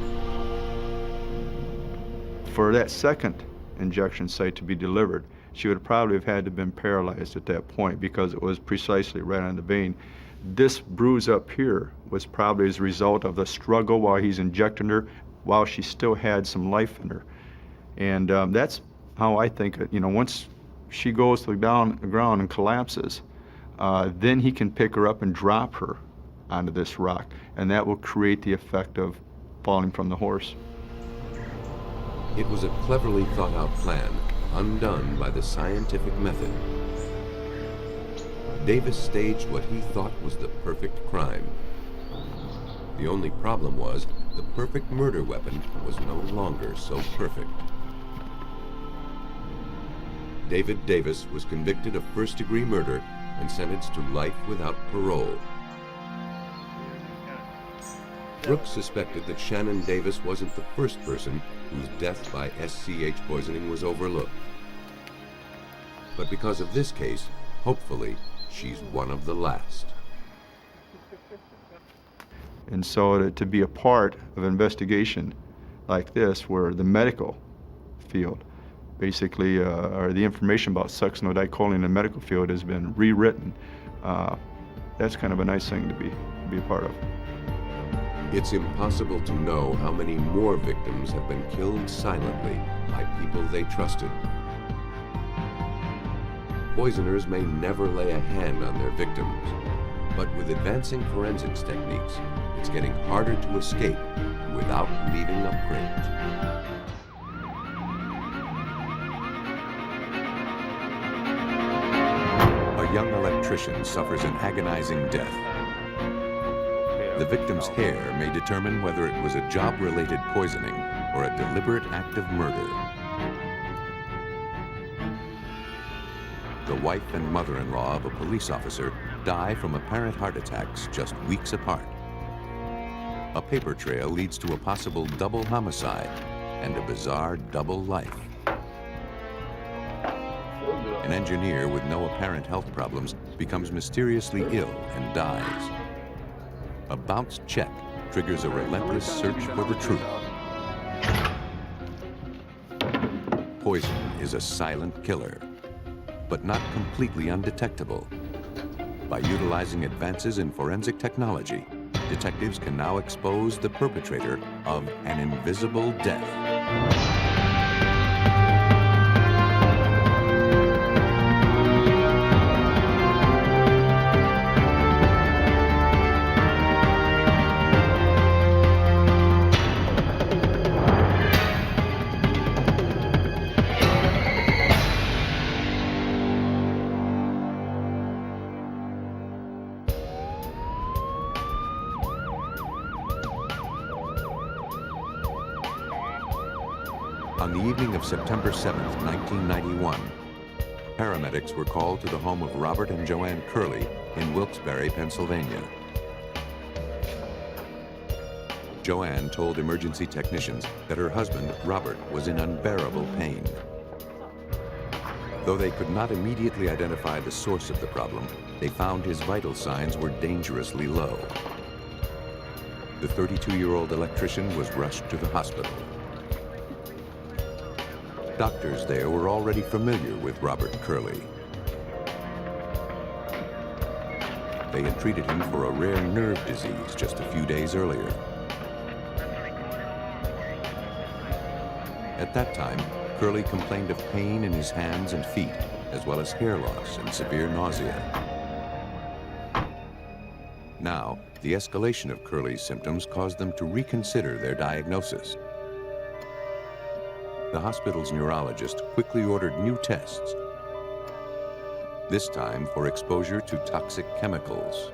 For that second injection site to be delivered, she would probably have had to have been paralyzed at that point because it was precisely right on the vein. This bruise up here was probably as a result of the struggle while he's injecting her, while she still had some life in her. And that's how I think, once she goes to the ground and collapses, then he can pick her up and drop her onto this rock, and that will create the effect of falling from the horse. It was a cleverly thought out plan, undone by the scientific method. Davis staged what he thought was the perfect crime. The only problem was the perfect murder weapon was no longer so perfect. David Davis was convicted of first-degree murder and sentenced to life without parole. Brooks suspected that Shannon Davis wasn't the first person whose death by SCH poisoning was overlooked. But because of this case, hopefully, she's one of the last. And so to be a part of an investigation like this, where the medical field, basically, or the information about succinylcholine in the medical field has been rewritten, that's kind of a nice thing to be a part of. It's impossible to know how many more victims have been killed silently by people they trusted. Poisoners may never lay a hand on their victims, but with advancing forensics techniques, it's getting harder to escape without leaving a print. A young electrician suffers an agonizing death. The victim's hair may determine whether it was a job-related poisoning or a deliberate act of murder. The wife and mother-in-law of a police officer die from apparent heart attacks just weeks apart. A paper trail leads to a possible double homicide and a bizarre double life. An engineer with no apparent health problems becomes mysteriously ill and dies. A bounced check triggers a relentless search for the truth. Poison is a silent killer, but not completely undetectable. By utilizing advances in forensic technology, detectives can now expose the perpetrator of an invisible death. On the evening of September 7, 1991, paramedics were called to the home of Robert and Joanne Curley in Wilkes-Barre, Pennsylvania. Joanne told emergency technicians that her husband, Robert, was in unbearable pain. Though they could not immediately identify the source of the problem, they found his vital signs were dangerously low. The 32-year-old electrician was rushed to the hospital. Doctors there were already familiar with Robert Curley. They had treated him for a rare nerve disease just a few days earlier. At that time, Curley complained of pain in his hands and feet, as well as hair loss and severe nausea. Now, the escalation of Curley's symptoms caused them to reconsider their diagnosis. The hospital's neurologist quickly ordered new tests, this time for exposure to toxic chemicals.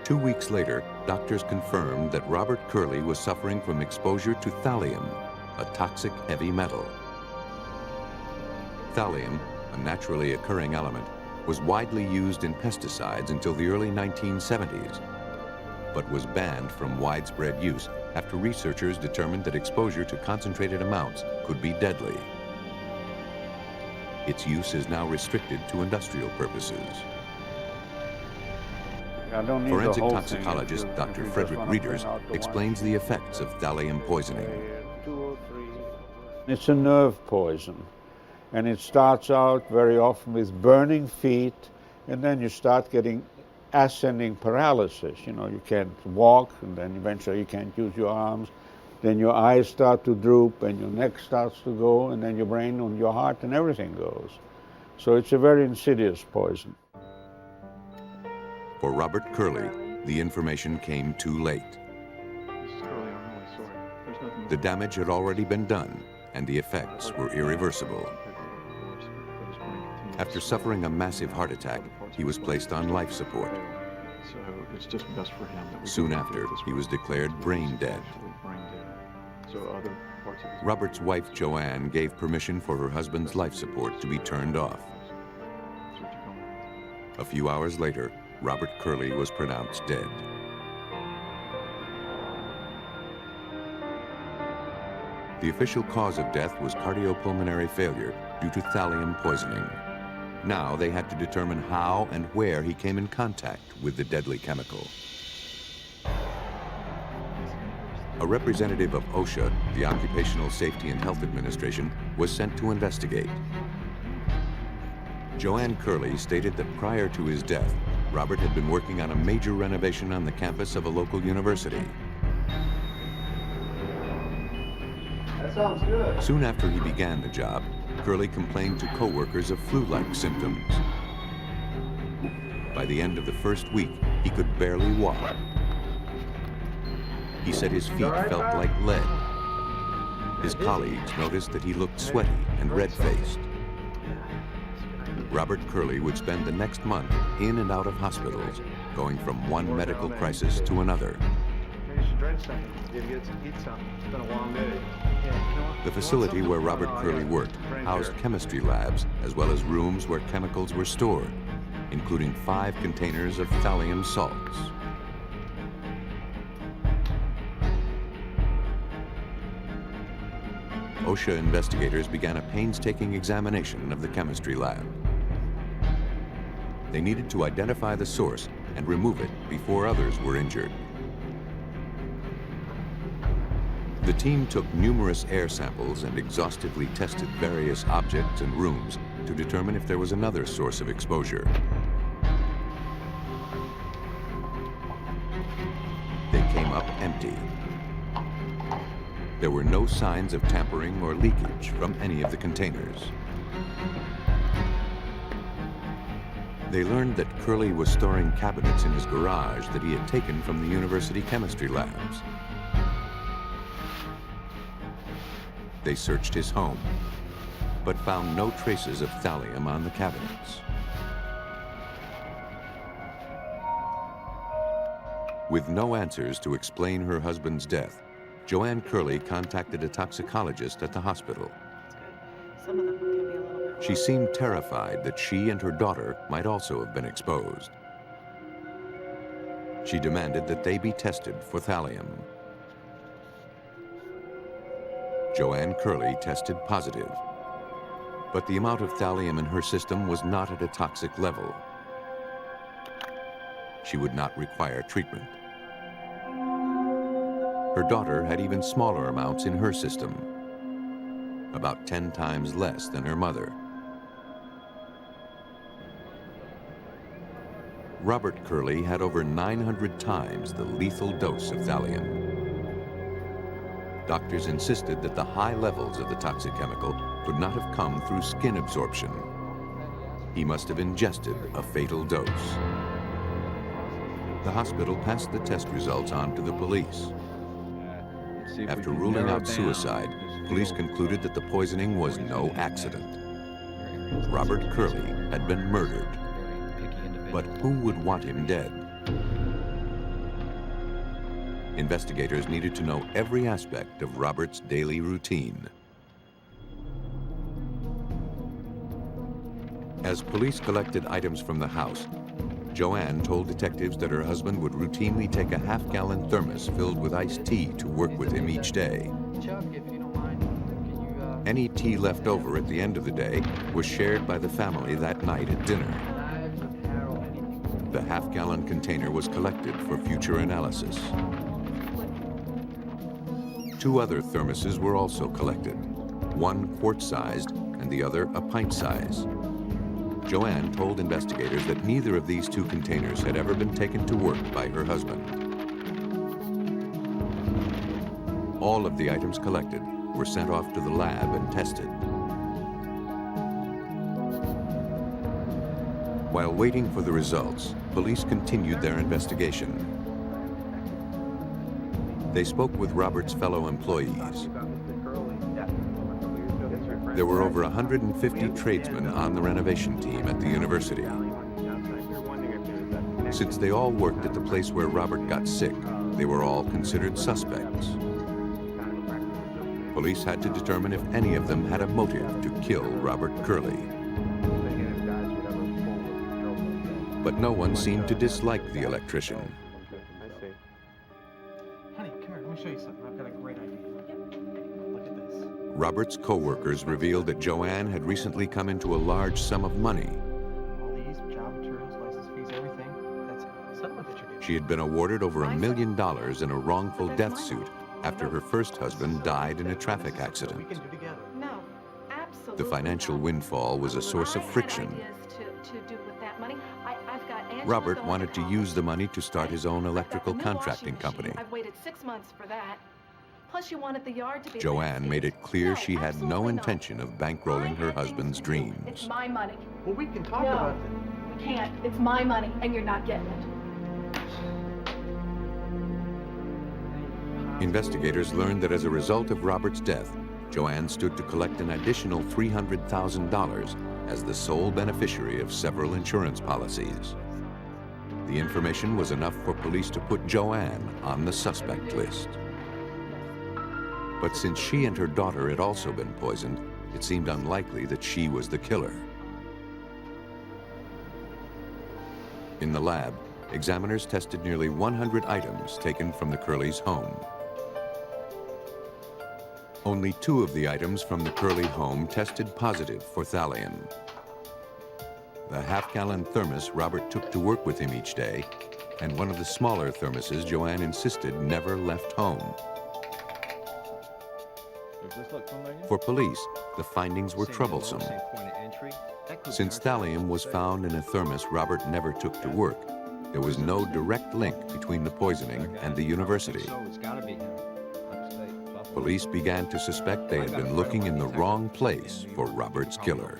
2 weeks later, doctors confirmed that Robert Curley was suffering from exposure to thallium, a toxic heavy metal. Thallium, a naturally occurring element, was widely used in pesticides until the early 1970s, but was banned from widespread use after researchers determined that exposure to concentrated amounts could be deadly. Its use is now restricted to industrial purposes. Forensic toxicologist Dr. Frederick Reeders explains the effects of thallium poisoning. It's a nerve poison, and it starts out very often with burning feet, and then you start getting ascending paralysis. You know, you can't walk, and then eventually you can't use your arms. Then your eyes start to droop, and your neck starts to go, and then your brain and your heart and everything goes. So it's a very insidious poison. For Robert Curley, the information came too late. Mrs. Curley, I'm really sorry. There's nothing. The damage had already been done, and the effects were irreversible. After suffering a massive heart attack, he was placed on life support. So it's just best for him that we Soon after, he was declared brain dead. So other parts of his Robert's wife, Joanne, gave permission for her husband's life support to be turned off. A few hours later, Robert Curley was pronounced dead. The official cause of death was cardiopulmonary failure due to thallium poisoning. Now they had to determine how and where he came in contact with the deadly chemical. A representative of OSHA, the Occupational Safety and Health Administration, was sent to investigate. Joanne Curley stated that prior to his death, Robert had been working on a major renovation on the campus of a local university. That sounds good. Soon after he began the job, Curley complained to co-workers of flu-like symptoms. By the end of the first week, he could barely walk. He said his feet felt like lead. His colleagues noticed that he looked sweaty and red-faced. Robert Curley would spend the next month in and out of hospitals, going from one medical crisis to another. Maybe you should drink something. You need to eat something. It's been a long day. The facility where Robert Curley worked housed chemistry labs as well as rooms where chemicals were stored, including 5 containers of thallium salts. OSHA investigators began a painstaking examination of the chemistry lab. They needed to identify the source and remove it before others were injured. The team took numerous air samples and exhaustively tested various objects and rooms to determine if there was another source of exposure. They came up empty. There were no signs of tampering or leakage from any of the containers. They learned that Curley was storing cabinets in his garage that he had taken from the university chemistry labs. They searched his home, but found no traces of thallium on the cabinets. With no answers to explain her husband's death, Joanne Curley contacted a toxicologist at the hospital. She seemed terrified that she and her daughter might also have been exposed. She demanded that they be tested for thallium. Joanne Curley tested positive, but the amount of thallium in her system was not at a toxic level. She would not require treatment. Her daughter had even smaller amounts in her system, about 10 times less than her mother. Robert Curley had over 900 times the lethal dose of thallium. Doctors insisted that the high levels of the toxic chemical could not have come through skin absorption. He must have ingested a fatal dose. The hospital passed the test results on to the police. After ruling out suicide, police concluded that the poisoning was no accident. Robert Curley had been murdered. But who would want him dead? Investigators needed to know every aspect of Robert's daily routine. As police collected items from the house, Joanne told detectives that her husband would routinely take a half-gallon thermos filled with iced tea to work with him each day. Chuck, if you don't mind, can you, Any tea left over at the end of the day was shared by the family that night at dinner. The half-gallon container was collected for future analysis. 2 other thermoses were also collected, one quart-sized and the other a pint size. Joanne told investigators that neither of these two containers had ever been taken to work by her husband. All of the items collected were sent off to the lab and tested. While waiting for the results, police continued their investigation. They spoke with Robert's fellow employees. There were over 150 tradesmen on the renovation team at the university. Since they all worked at the place where Robert got sick, they were all considered suspects. Police had to determine if any of them had a motive to kill Robert Curley. But no one seemed to dislike the electrician. Honey, come here. Let me show you something. I've got a great idea. Look at this. Robert's co-workers revealed that Joanne had recently come into a large sum of money. All these job materials, license fees, everything. That's it. Settlement that you're getting. She had been awarded over $1 million in a wrongful death suit after her first husband died in a traffic accident. We can do together. No, absolutely. The financial windfall was a source of friction. Robert wanted to use the money to start his own electrical contracting company. I've waited 6 months for that. Plus you wanted the yard to be Joanne made it clear she had no intention of bankrolling her husband's dreams. It's my money. Well, we can talk about that. We can't. It's my money, and you're not getting it. Investigators learned that as a result of Robert's death, Joanne stood to collect an additional $300,000 as the sole beneficiary of several insurance policies. The information was enough for police to put Joanne on the suspect list. But since she and her daughter had also been poisoned, it seemed unlikely that she was the killer. In the lab, examiners tested nearly 100 items taken from the Curleys' home. Only 2 of the items from the Curley home tested positive for thallium. The half-gallon thermos Robert took to work with him each day, and one of the smaller thermoses Joanne insisted never left home. For police, the findings were troublesome. Since thallium was found in a thermos Robert never took to work, there was no direct link between the poisoning and the university. Police began to suspect they had been looking in the wrong place for Robert's killer.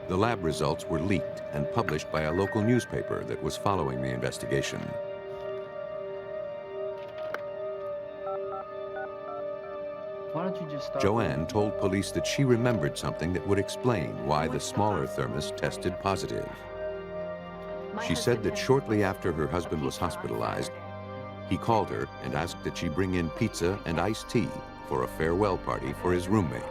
The lab results were leaked and published by a local newspaper that was following the investigation. Why don't you just start? Joanne told police that she remembered something that would explain why the smaller thermos tested positive. She said that shortly after her husband was hospitalized, he called her and asked that she bring in pizza and iced tea for a farewell party for his roommate.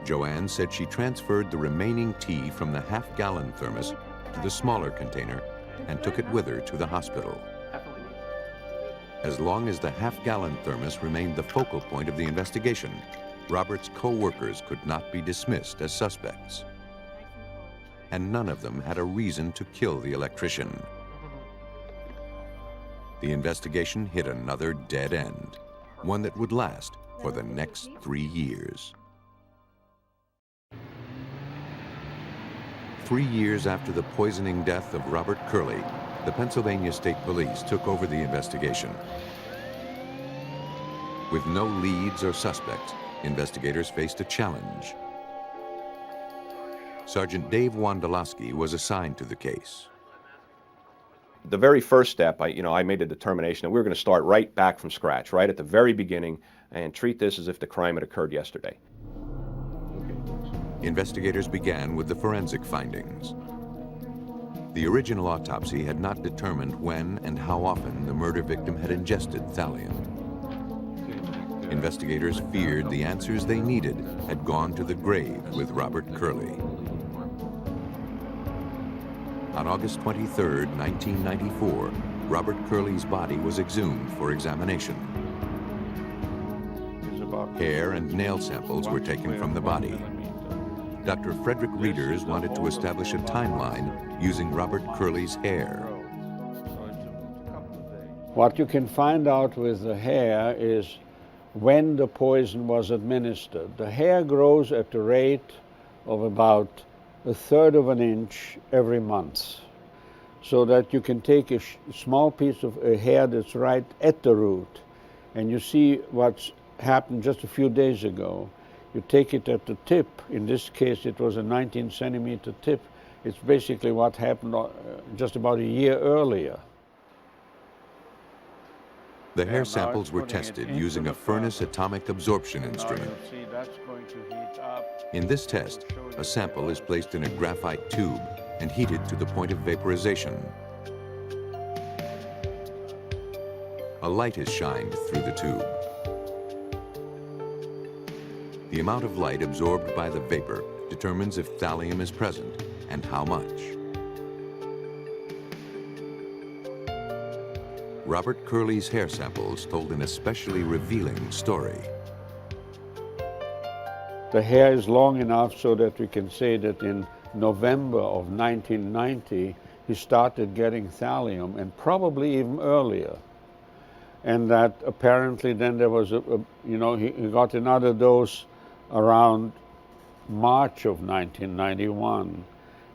Joanne said she transferred the remaining tea from the half-gallon thermos to the smaller container and took it with her to the hospital. As long as the half-gallon thermos remained the focal point of the investigation, Robert's co-workers could not be dismissed as suspects. And none of them had a reason to kill the electrician. The investigation hit another dead end, one that would last for the next 3 years. 3 years after the poisoning death of Robert Curley, the Pennsylvania State Police took over the investigation. With no leads or suspects, investigators faced a challenge. Sergeant Dave Wondolowski was assigned to the case. The very first step, I made a determination that we were going to start right back from scratch, right at the very beginning, and treat this as if the crime had occurred yesterday. Investigators began with the forensic findings. The original autopsy had not determined when and how often the murder victim had ingested thallium. Investigators feared the answers they needed had gone to the grave with Robert Curley. On August 23, 1994, Robert Curley's body was exhumed for examination. Hair and nail samples were taken from the body. Dr. Frederick Reeders wanted to establish a timeline using Robert Curley's hair. What you can find out with the hair is when the poison was administered. The hair grows at the rate of about 1/3 of an inch every month, so that you can take a small piece of hair that's right at the root, and you see what's happened just a few days ago. You take it at the tip. In this case, it was a 19-centimeter tip. It's basically what happened just about a year earlier. The hair samples were tested using a furnace atomic absorption instrument. See, that's going to heat up. In this test, a sample is placed in a graphite tube and heated to the point of vaporization. A light is shined through the tube. The amount of light absorbed by the vapor determines if thallium is present and how much. Robert Curley's hair samples told an especially revealing story. The hair is long enough so that we can say that in November of 1990, he started getting thallium, and probably even earlier. And that apparently then there was he got another dose around March of 1991.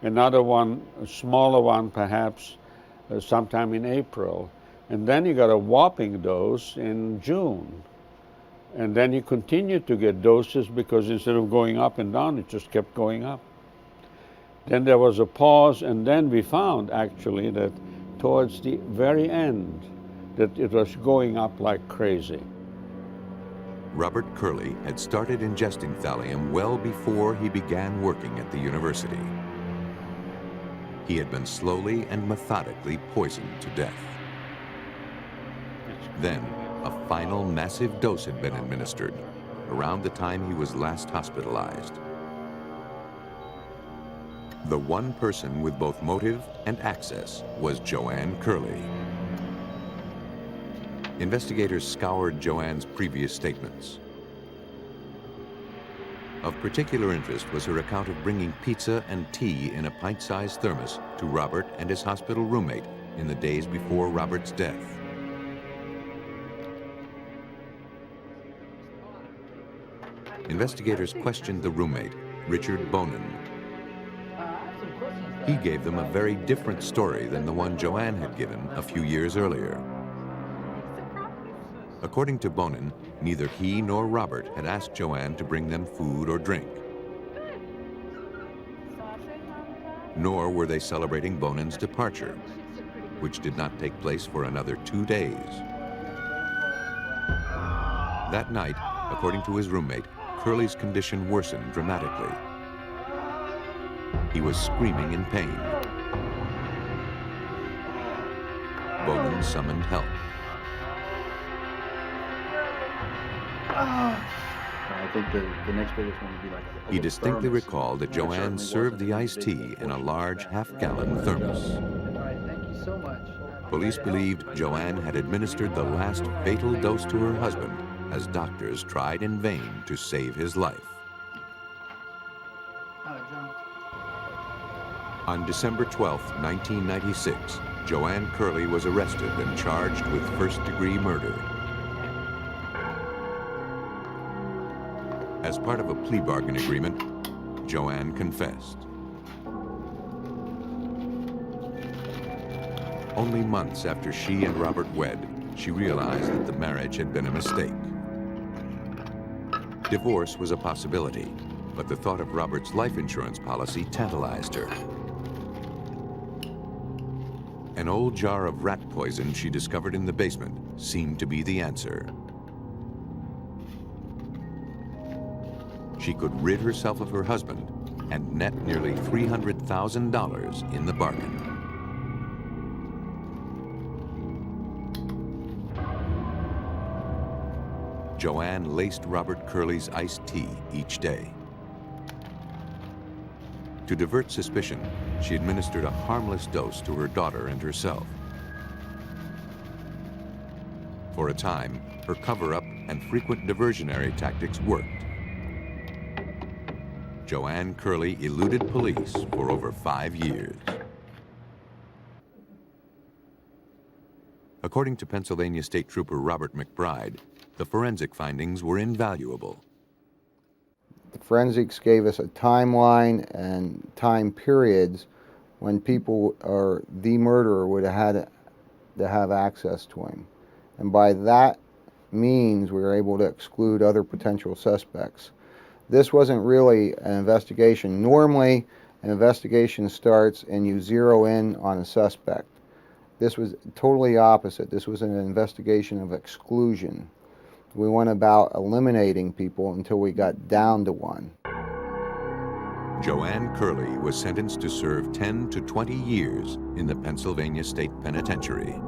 Another one, a smaller one perhaps, sometime in April. And then he got a whopping dose in June. And then he continued to get doses because instead of going up and down, it just kept going up. Then there was a pause, and then we found actually that towards the very end that it was going up like crazy. Robert Curley had started ingesting thallium well before he began working at the university. He had been slowly and methodically poisoned to death. Then, a final massive dose had been administered, around the time he was last hospitalized. The one person with both motive and access was Joanne Curley. Investigators scoured Joanne's previous statements. Of particular interest was her account of bringing pizza and tea in a pint-sized thermos to Robert and his hospital roommate in the days before Robert's death. Investigators questioned the roommate, Richard Bonin. He gave them a very different story than the one Joanne had given a few years earlier. According to Bonin, neither he nor Robert had asked Joanne to bring them food or drink. Nor were they celebrating Bonin's departure, which did not take place for another 2 days. That night, according to his roommate, Curley's condition worsened dramatically. He was screaming in pain. Bonin summoned help. I think the next biggest one would be like a He distinctly thermos. recalled that Joanne served the iced tea in a large half-gallon thermos. Thank you so much. Police believed Joanne had administered the last fatal dose to her husband as doctors tried in vain to save his life. On December 12, 1996, Joanne Curley was arrested and charged with first-degree murder. As part of a plea bargain agreement, Joanne confessed. Only months after she and Robert wed, she realized that the marriage had been a mistake. Divorce was a possibility, but the thought of Robert's life insurance policy tantalized her. An old jar of rat poison she discovered in the basement seemed to be the answer. She could rid herself of her husband and net nearly $300,000 in the bargain. Joanne laced Robert Curley's iced tea each day. To divert suspicion, she administered a harmless dose to her daughter and herself. For a time, her cover-up and frequent diversionary tactics worked. Joanne Curley eluded police for over 5 years. According to Pennsylvania State Trooper Robert McBride, the forensic findings were invaluable. The forensics gave us a timeline and time periods when people or the murderer would have had to have access to him. And by that means, we were able to exclude other potential suspects. This wasn't really an investigation. Normally, an investigation starts and you zero in on a suspect. This was totally opposite. This was an investigation of exclusion. We went about eliminating people until we got down to one. Joanne Curley was sentenced to serve 10 to 20 years in the Pennsylvania State Penitentiary.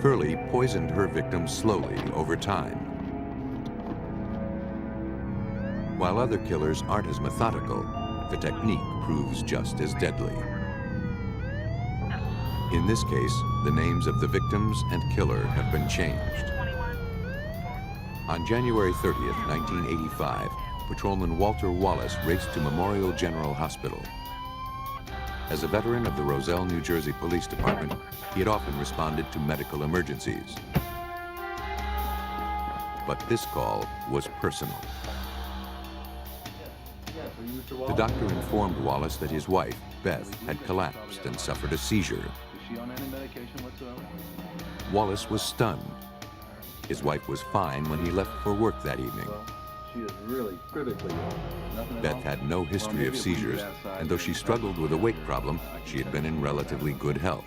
Curley poisoned her victims slowly over time. While other killers aren't as methodical, the technique proves just as deadly. In this case, the names of the victims and killer have been changed. On January 30th, 1985, Patrolman Walter Wallace raced to Memorial General Hospital. As a veteran of the Roselle, New Jersey Police Department, he had often responded to medical emergencies. But this call was personal. The doctor informed Wallace that his wife, Beth, had collapsed and suffered a seizure. Is she on any medication whatsoever? Wallace was stunned. His wife was fine when he left for work that evening. She is really critically ill. Nothing Beth wrong? had no history of seizures, and though she struggled with a weight problem, she had been in relatively good health.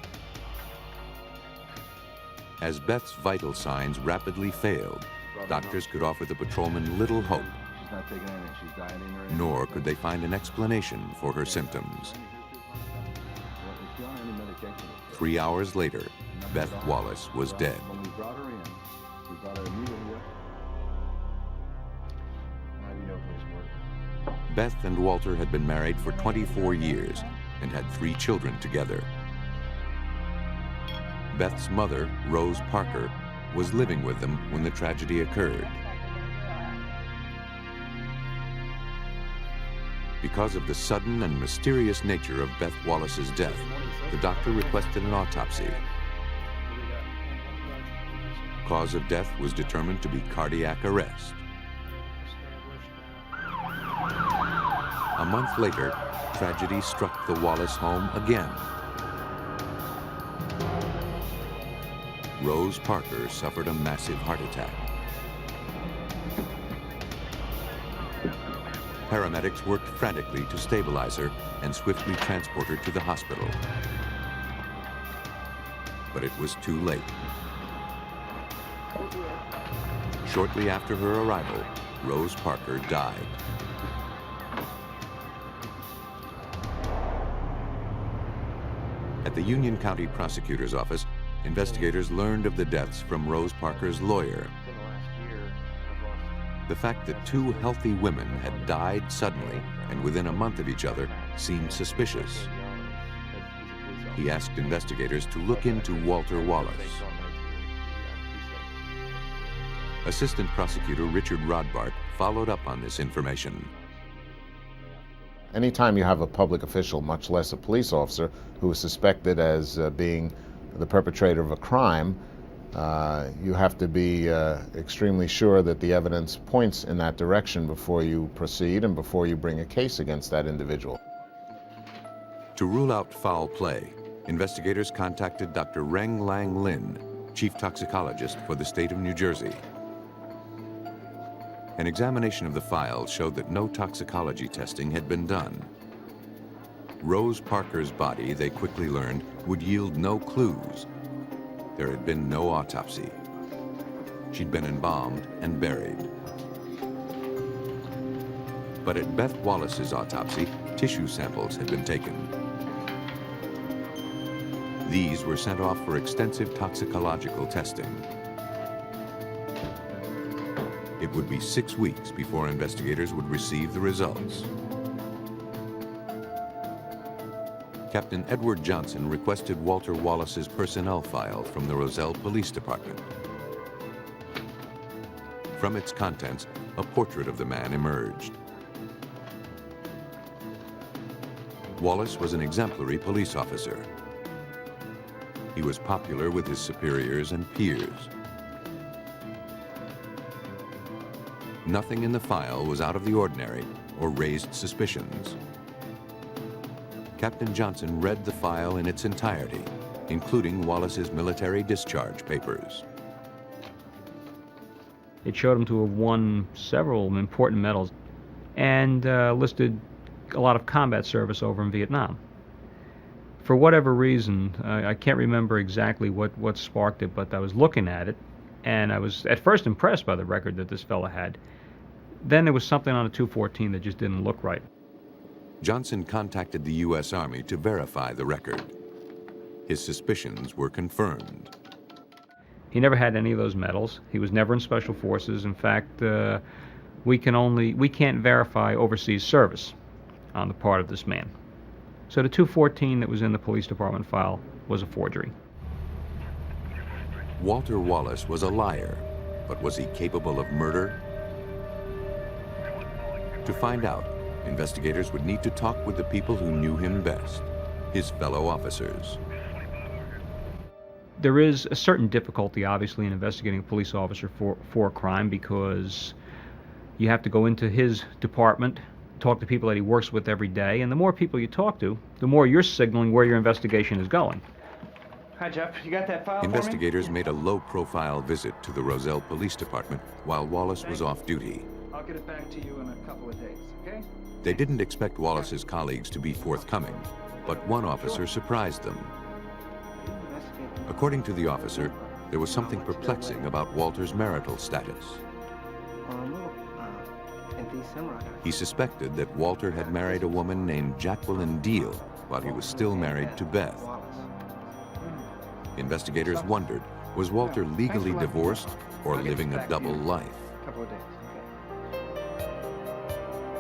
As Beth's vital signs rapidly failed, doctors could offer the patrolman little hope, She's not taking anything. She's dieting or anything. nor could they find an explanation for her symptoms. Is she on any medication? 3 hours later, Beth Wallace was dead. When we brought her in, we brought her immediately up. How do you know it was murder? Beth and Walter had been married for 24 years and had 3 children together. Beth's mother, Rose Parker, was living with them when the tragedy occurred. Because of the sudden and mysterious nature of Beth Wallace's death, the doctor requested an autopsy. Cause of death was determined to be cardiac arrest. A month later, tragedy struck the Wallace home again. Rose Parker suffered a massive heart attack. Paramedics worked frantically to stabilize her and swiftly transport her to the hospital. But it was too late. Shortly after her arrival, Rose Parker died. At the Union County Prosecutor's Office, investigators learned of the deaths from Rose Parker's lawyer. The fact that 2 healthy women had died suddenly and within a month of each other seemed suspicious. He asked investigators to look into Walter Wallace. Assistant Prosecutor Richard Rodbart followed up on this information. Anytime you have a public official, much less a police officer, who is suspected as being the perpetrator of a crime, you have to be extremely sure that the evidence points in that direction before you proceed and before you bring a case against that individual. To rule out foul play, investigators contacted Dr. Reng Lang Lin, chief toxicologist for the state of New Jersey. An examination of the files showed that no toxicology testing had been done. Rose Parker's body, they quickly learned, would yield no clues. There had been no autopsy. She'd been embalmed and buried. But at Beth Wallace's autopsy, tissue samples had been taken. These were sent off for extensive toxicological testing. It would be 6 weeks before investigators would receive the results. Captain Edward Johnson requested Walter Wallace's personnel file from the Roselle Police Department. From its contents, a portrait of the man emerged. Wallace was an exemplary police officer. He was popular with his superiors and peers. Nothing in the file was out of the ordinary or raised suspicions. Captain Johnson read the file in its entirety, including Wallace's military discharge papers. It showed him to have won several important medals and listed a lot of combat service over in Vietnam. For whatever reason, I can't remember exactly what sparked it, but I was looking at it, and I was at first impressed by the record that this fellow had. Then there was something on the 214 that just didn't look right. Johnson contacted the U.S. Army to verify the record. His suspicions were confirmed. He never had any of those medals. He was never in Special Forces. In fact, we can't verify overseas service on the part of this man. So the 214 that was in the police department file was a forgery. Walter Wallace was a liar, but was he capable of murder? To find out, investigators would need to talk with the people who knew him best, his fellow officers. There is a certain difficulty, obviously, in investigating a police officer for a crime, because you have to go into his department, talk to people that he works with every day, and the more people you talk to, the more you're signaling where your investigation is going. Hi, Jeff. You got that file Investigators made a low-profile visit to the Roselle Police Department while Wallace was off duty. I'll get it back to you in a couple of days, okay? They didn't expect Wallace's colleagues to be forthcoming, but one officer surprised them. According to the officer, there was something perplexing about Walter's marital status. He suspected that Walter had married a woman named Jacqueline Deal while he was still married to Beth. Investigators wondered, was Walter legally divorced or living a double life?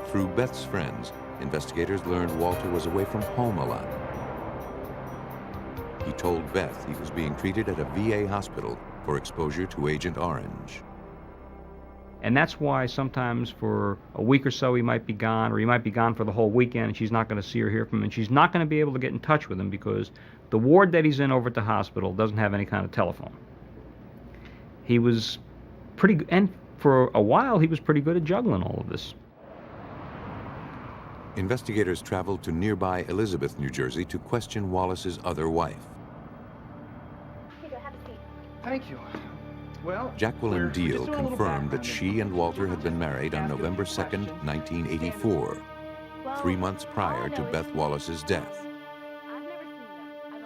Through Beth's friends, investigators learned Walter was away from home a lot. He told Beth he was being treated at a VA hospital for exposure to Agent Orange. And that's why sometimes for a week or so he might be gone, or he might be gone for the whole weekend, and she's not going to see or hear from him, and she's not going to be able to get in touch with him because the ward that he's in over at the hospital doesn't have any kind of telephone. He was pretty, and for a while he was pretty good at juggling all of this. Investigators traveled to nearby Elizabeth, New Jersey to question Wallace's other wife. Thank you. Well, Jacqueline Deal confirmed that she and Walter had been married on November 2nd, 1984, 3 months prior to Beth Wallace's death.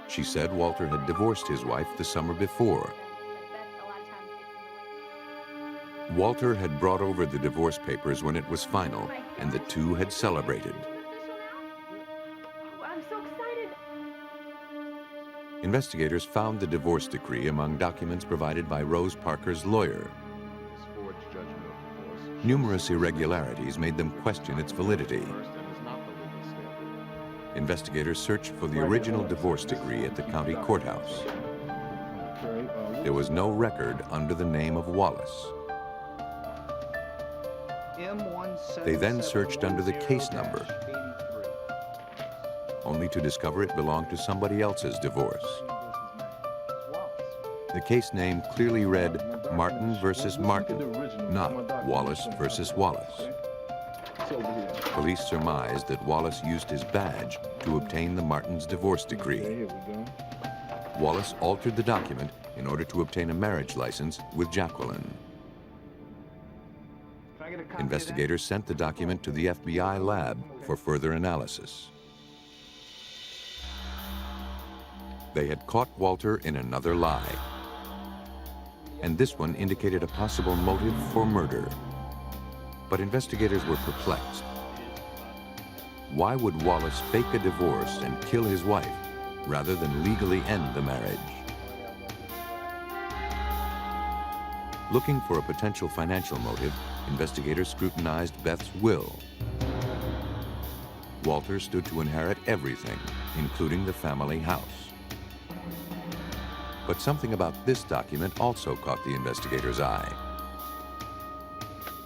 She said Walter had divorced his wife the summer before. Walter had brought over the divorce papers when it was final, and the two had celebrated. Investigators found the divorce decree among documents provided by Rose Parker's lawyer. Numerous irregularities made them question its validity. Investigators searched for the original divorce decree at the county courthouse. There was no record under the name of Wallace. They then searched under the case number, only to discover it belonged to somebody else's divorce. The case name clearly read Martin versus Martin, not Wallace versus Wallace. Police surmised that Wallace used his badge to obtain the Martins' divorce decree. Wallace altered the document in order to obtain a marriage license with Jacqueline. Investigators sent the document to the FBI lab for further analysis. They had caught Walter in another lie, and this one indicated a possible motive for murder. But investigators were perplexed. Why would Wallace fake a divorce and kill his wife rather than legally end the marriage? Looking for a potential financial motive, investigators scrutinized Beth's will. Walter stood to inherit everything, including the family house. But something about this document also caught the investigators' eye.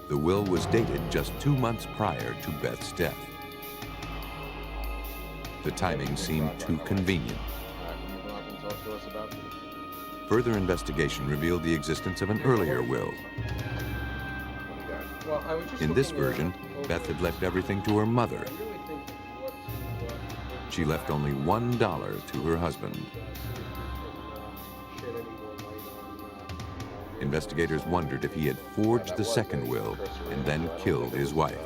The will was dated just 2 months prior to Beth's death. The timing seemed too convenient. Further investigation revealed the existence of an earlier will. Well, I was just In this looking at- version, Beth had left everything to her mother. She left only $1 to her husband. Investigators wondered if he had forged the second will and then killed his wife.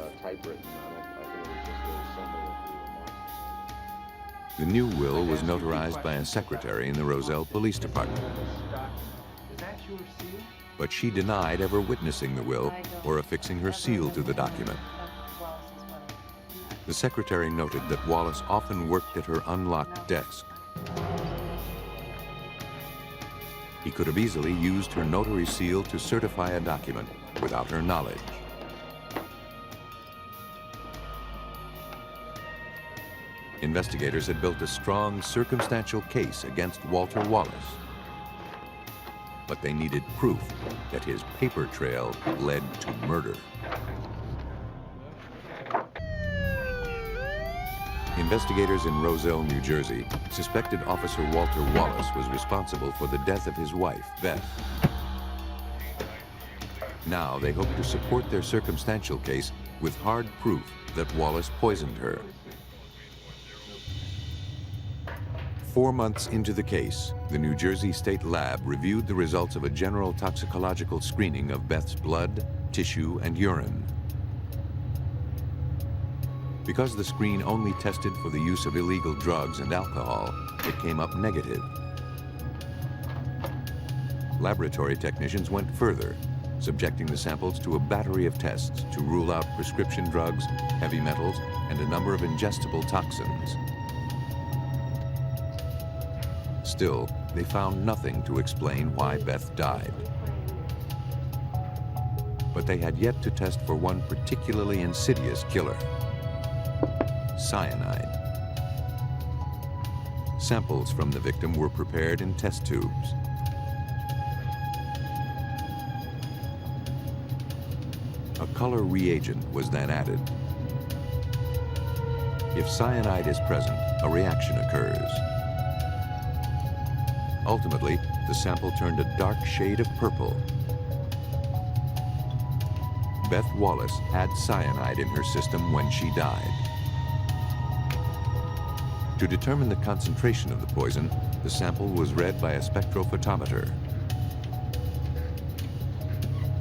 The new will was notarized by a secretary in the Roselle Police Department. But she denied ever witnessing the will or affixing her seal to the document. The secretary noted that Wallace often worked at her unlocked desk. He could have easily used her notary seal to certify a document without her knowledge. Investigators had built a strong circumstantial case against Walter Wallace. But they needed proof that his paper trail led to murder. Investigators in Roselle, New Jersey, suspected Officer Walter Wallace was responsible for the death of his wife, Beth. Now they hope to support their circumstantial case with hard proof that Wallace poisoned her. 4 months into the case, the New Jersey State Lab reviewed the results of a general toxicological screening of Beth's blood, tissue, and urine. Because the screen only tested for the use of illegal drugs and alcohol, it came up negative. Laboratory technicians went further, subjecting the samples to a battery of tests to rule out prescription drugs, heavy metals, and a number of ingestible toxins. Still, they found nothing to explain why Beth died. But they had yet to test for one particularly insidious killer: cyanide. Samples from the victim were prepared in test tubes. A color reagent was then added. If cyanide is present, a reaction occurs. Ultimately, the sample turned a dark shade of purple. Beth Wallace had cyanide in her system when she died. To determine the concentration of the poison, the sample was read by a spectrophotometer.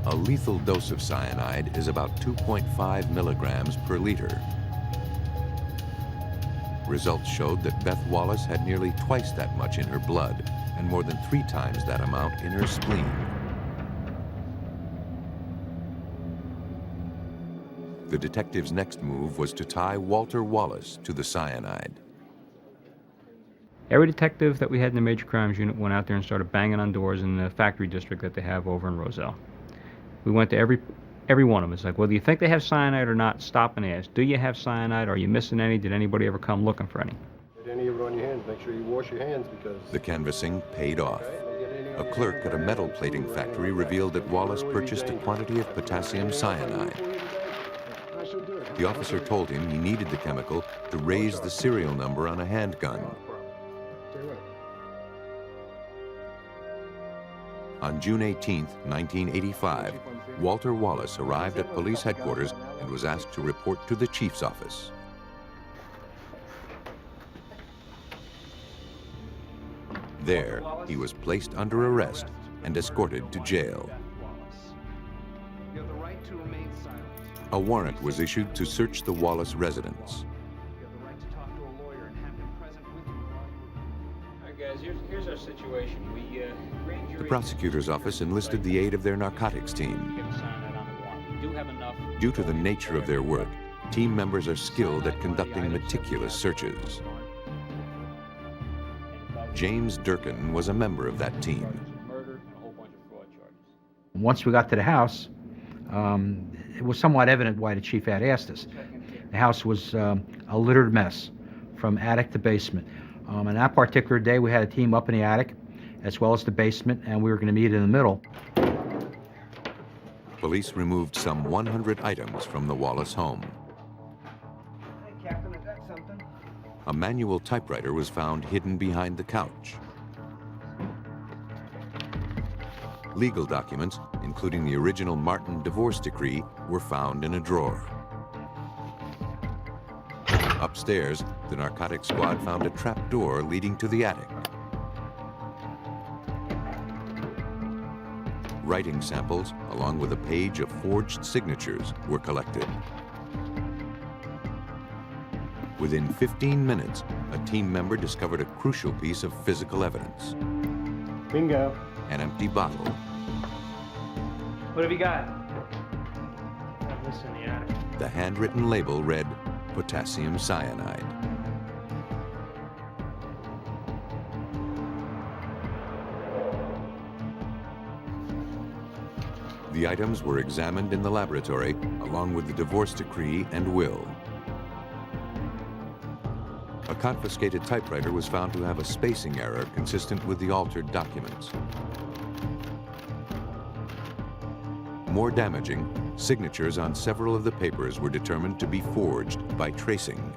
A lethal dose of cyanide is about 2.5 milligrams per liter. Results showed that Beth Wallace had nearly twice that much in her blood and more than 3 times that amount in her spleen. The detective's next move was to tie Walter Wallace to the cyanide. Every detective that we had in the Major Crimes Unit went out there and started banging on doors in the factory district that they have over in Roselle. We went to every one of them. It's like, well, do you think they have cyanide or not? Stop and ask. Do you have cyanide? Are you missing any? Did anybody ever come looking for any? Get any of it on your hands. Make sure you wash your hands because... The canvassing paid off. A clerk at a metal plating factory revealed that Wallace purchased a quantity of potassium cyanide. The officer told him he needed the chemical to raise the serial number on a handgun. On June 18, 1985, Walter Wallace arrived at police headquarters and was asked to report to the chief's office. There, he was placed under arrest and escorted to jail. A warrant was issued to search the Wallace residence. Guys, here's our situation. The prosecutor's office enlisted the aid of their narcotics team. Due to the nature of their work, team members are skilled at conducting meticulous searches. James Durkin was a member of that team. Once we got to the house, it was somewhat evident why the chief had asked us. The house was a littered mess from attic to basement. On that particular day, we had a team up in the attic as well as the basement, and we were going to meet in the middle. Police removed some 100 items from the Wallace home. Hey, Captain, I got something. A manual typewriter was found hidden behind the couch. Legal documents, including the original Martin divorce decree, were found in a drawer. Upstairs, the narcotics squad found a trap door leading to the attic. Writing samples, along with a page of forged signatures, were collected. Within 15 minutes, a team member discovered a crucial piece of physical evidence. Bingo. An empty bottle. What have you got? This in the attic. The handwritten label read potassium cyanide. The items were examined in the laboratory, along with the divorce decree and will. A confiscated typewriter was found to have a spacing error consistent with the altered documents. More damaging, signatures on several of the papers were determined to be forged by tracing.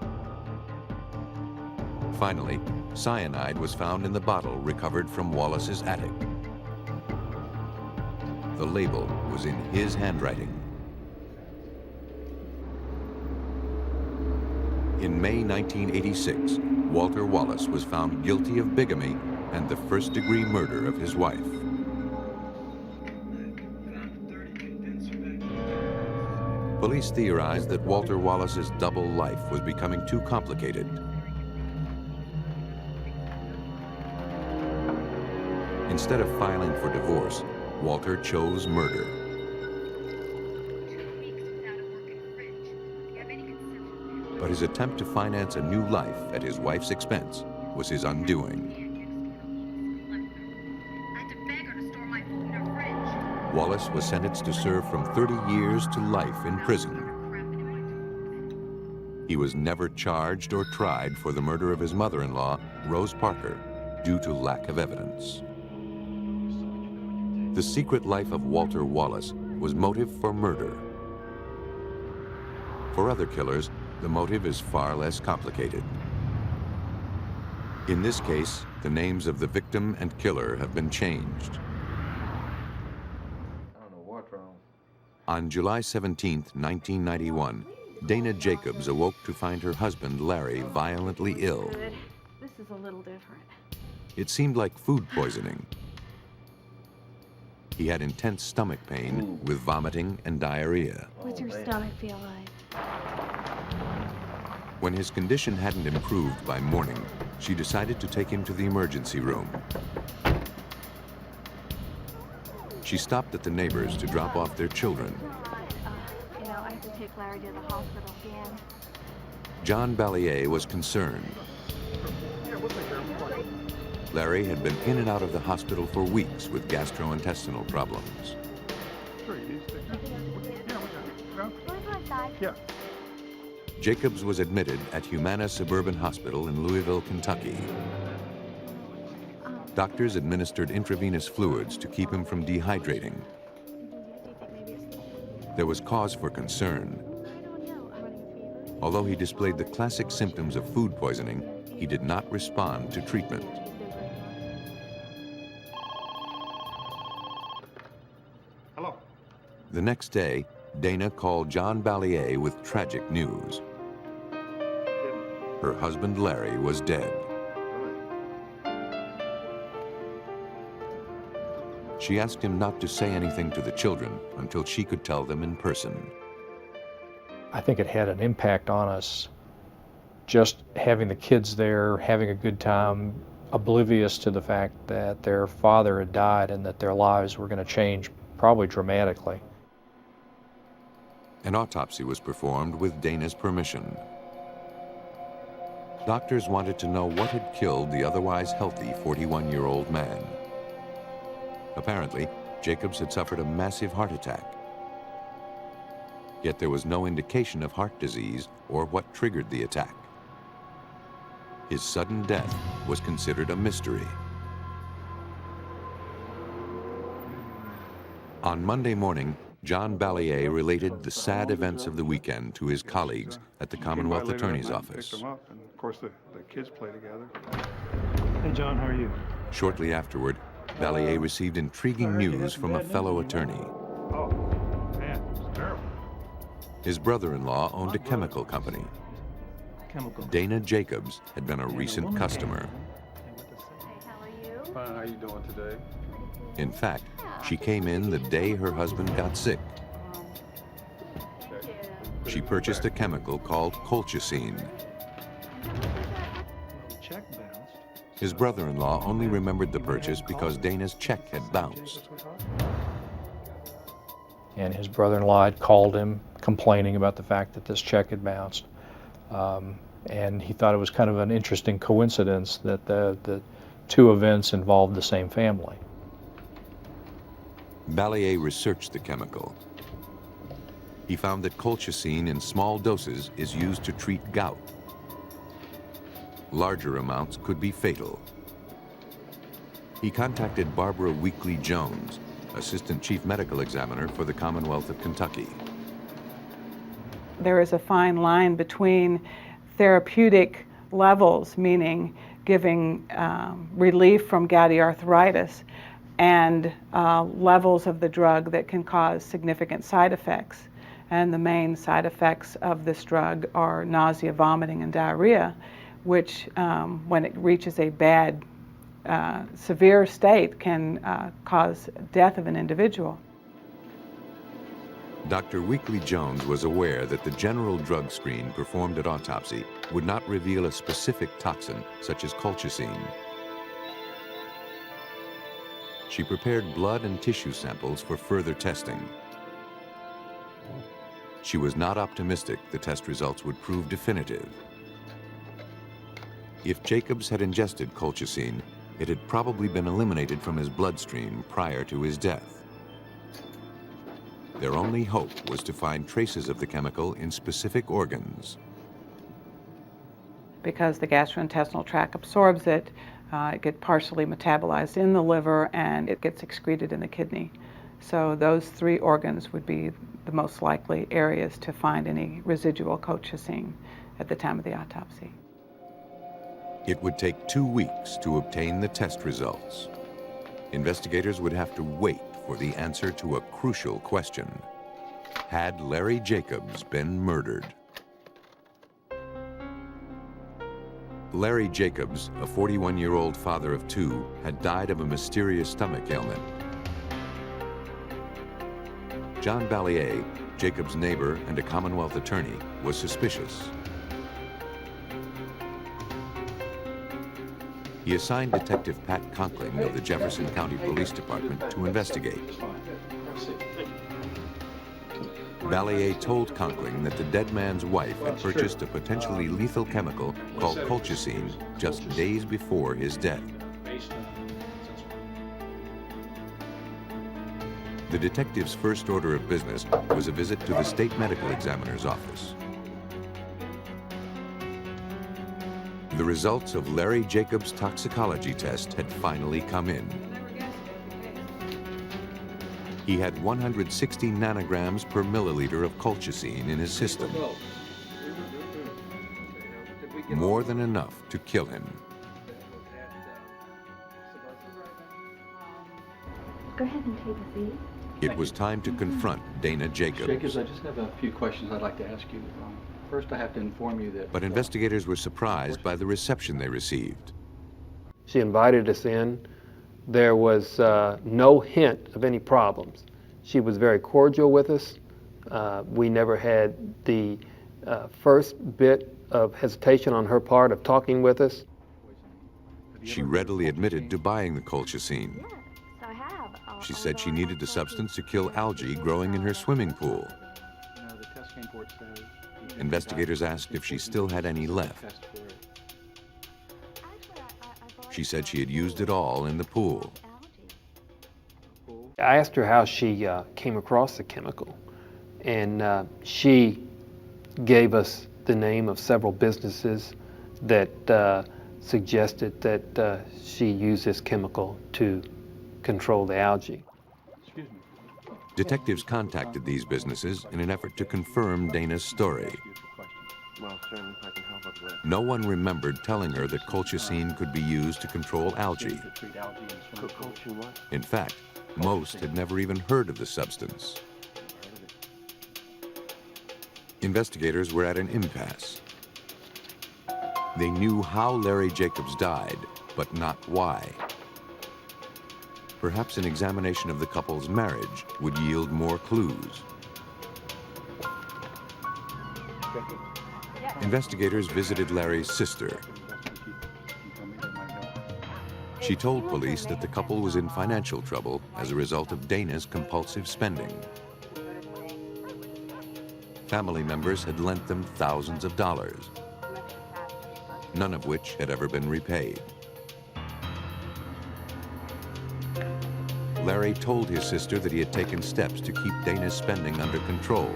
Finally, cyanide was found in the bottle recovered from Wallace's attic. The label was in his handwriting. In May 1986, Walter Wallace was found guilty of bigamy and the first-degree murder of his wife. Police theorized that Walter Wallace's double life was becoming too complicated. Instead of filing for divorce, Walter chose murder. But his attempt to finance a new life at his wife's expense was his undoing. Wallace was sentenced to serve from 30 years to life in prison. He was never charged or tried for the murder of his mother-in-law, Rose Parker, due to lack of evidence. The secret life of Walter Wallace was motive for murder. For other killers, the motive is far less complicated. In this case, the names of the victim and killer have been changed. On July 17, 1991, Dana Jacobs awoke to find her husband, Larry, violently ill. This is a little different. It seemed like food poisoning. He had intense stomach pain with vomiting and diarrhea. What's your stomach feel like? When his condition hadn't improved by morning, she decided to take him to the emergency room. She stopped at the neighbors to drop off their children. You know, I have to take Larry to the hospital again. John Ballier was concerned. Larry had been in and out of the hospital for weeks with gastrointestinal problems. Yeah. Jacobs was admitted at Humana Suburban Hospital in Louisville, Kentucky. Doctors administered intravenous fluids to keep him from dehydrating. There was cause for concern. Although he displayed the classic symptoms of food poisoning, he did not respond to treatment. Hello. The next day, Dana called John Ballier with tragic news. Her husband, Larry, was dead. She asked him not to say anything to the children until she could tell them in person. I think it had an impact on us, just having the kids there, having a good time, oblivious to the fact that their father had died and that their lives were going to change probably dramatically. An autopsy was performed with Dana's permission. Doctors wanted to know what had killed the otherwise healthy 41-year-old man. Apparently, Jacobs had suffered a massive heart attack. Yet there was no indication of heart disease or what triggered the attack. His sudden death was considered a mystery. On Monday morning, John Ballier related the sad events of the weekend to his colleagues at the Commonwealth Attorney's Office. Picked them up, and of course the kids play together. Hey John, how are you? Shortly afterward, Ballier received intriguing news from a fellow attorney. Oh, man, it's terrible. His brother-in-law owned a chemical company. Dana Jacobs had been a recent customer. Fine, how you doing today? In fact, she came in the day her husband got sick. She purchased a chemical called colchicine. His brother-in-law only remembered the purchase because Dana's check had bounced. And his brother-in-law had called him complaining about the fact that this check had bounced. And he thought it was kind of an interesting coincidence that the two events involved the same family. Ballier researched the chemical. He found that colchicine in small doses is used to treat gout. Larger amounts could be fatal. He contacted Barbara Weekly Jones, Assistant Chief Medical Examiner for the Commonwealth of Kentucky. There is a fine line between therapeutic levels, meaning giving relief from gouty arthritis, and levels of the drug that can cause significant side effects. And the main side effects of this drug are nausea, vomiting, and diarrhea, which, when it reaches a bad, severe state, can cause death of an individual. Dr. Weekly Jones was aware that the general drug screen performed at autopsy would not reveal a specific toxin, such as colchicine. She prepared blood and tissue samples for further testing. She was not optimistic the test results would prove definitive. If Jacobs had ingested colchicine, it had probably been eliminated from his bloodstream prior to his death. Their only hope was to find traces of the chemical in specific organs. Because the gastrointestinal tract absorbs it, it gets partially metabolized in the liver and it gets excreted in the kidney. So those three organs would be the most likely areas to find any residual colchicine at the time of the autopsy. It would take 2 weeks to obtain the test results. Investigators would have to wait for the answer to a crucial question. Had Larry Jacobs been murdered? Larry Jacobs, a 41-year-old father of two, had died of a mysterious stomach ailment. John Ballier, Jacobs' neighbor and a Commonwealth attorney, was suspicious. He assigned Detective Pat Conkling of the Jefferson County Police Department to investigate. Ballier told Conkling that the dead man's wife had purchased a potentially lethal chemical called colchicine just days before his death. The detective's first order of business was a visit to the state medical examiner's office. The results of Larry Jacobs' toxicology test had finally come in. He had 160 nanograms per milliliter of colchicine in his system. More than enough to kill him. Go ahead and take a seat. It was time to confront Dana Jacobs. Jacobs, I just have a few questions I'd like to ask you. First, I have to inform you that... But investigators were surprised by the reception they received. She invited us in. There was no hint of any problems. She was very cordial with us. We never had the first bit of hesitation on her part of talking with us. She readily admitted to buying the colchicine. She said she needed the substance to kill algae growing in her swimming pool. Investigators asked if she still had any left. She said she had used it all in the pool. I asked her how she came across the chemical, and she gave us the name of several businesses that suggested that she used this chemical to control the algae. Detectives contacted these businesses in an effort to confirm Dana's story. Well, certainly if I can help up with. No one remembered telling her that colchicine could be used to control algae. Colchicine what? In fact, most had never even heard of the substance. Investigators were at an impasse. They knew how Larry Jacobs died, but not why. Perhaps an examination of the couple's marriage would yield more clues. Investigators visited Larry's sister. She told police that the couple was in financial trouble as a result of Dana's compulsive spending. Family members had lent them thousands of dollars, none of which had ever been repaid. Larry told his sister that he had taken steps to keep Dana's spending under control,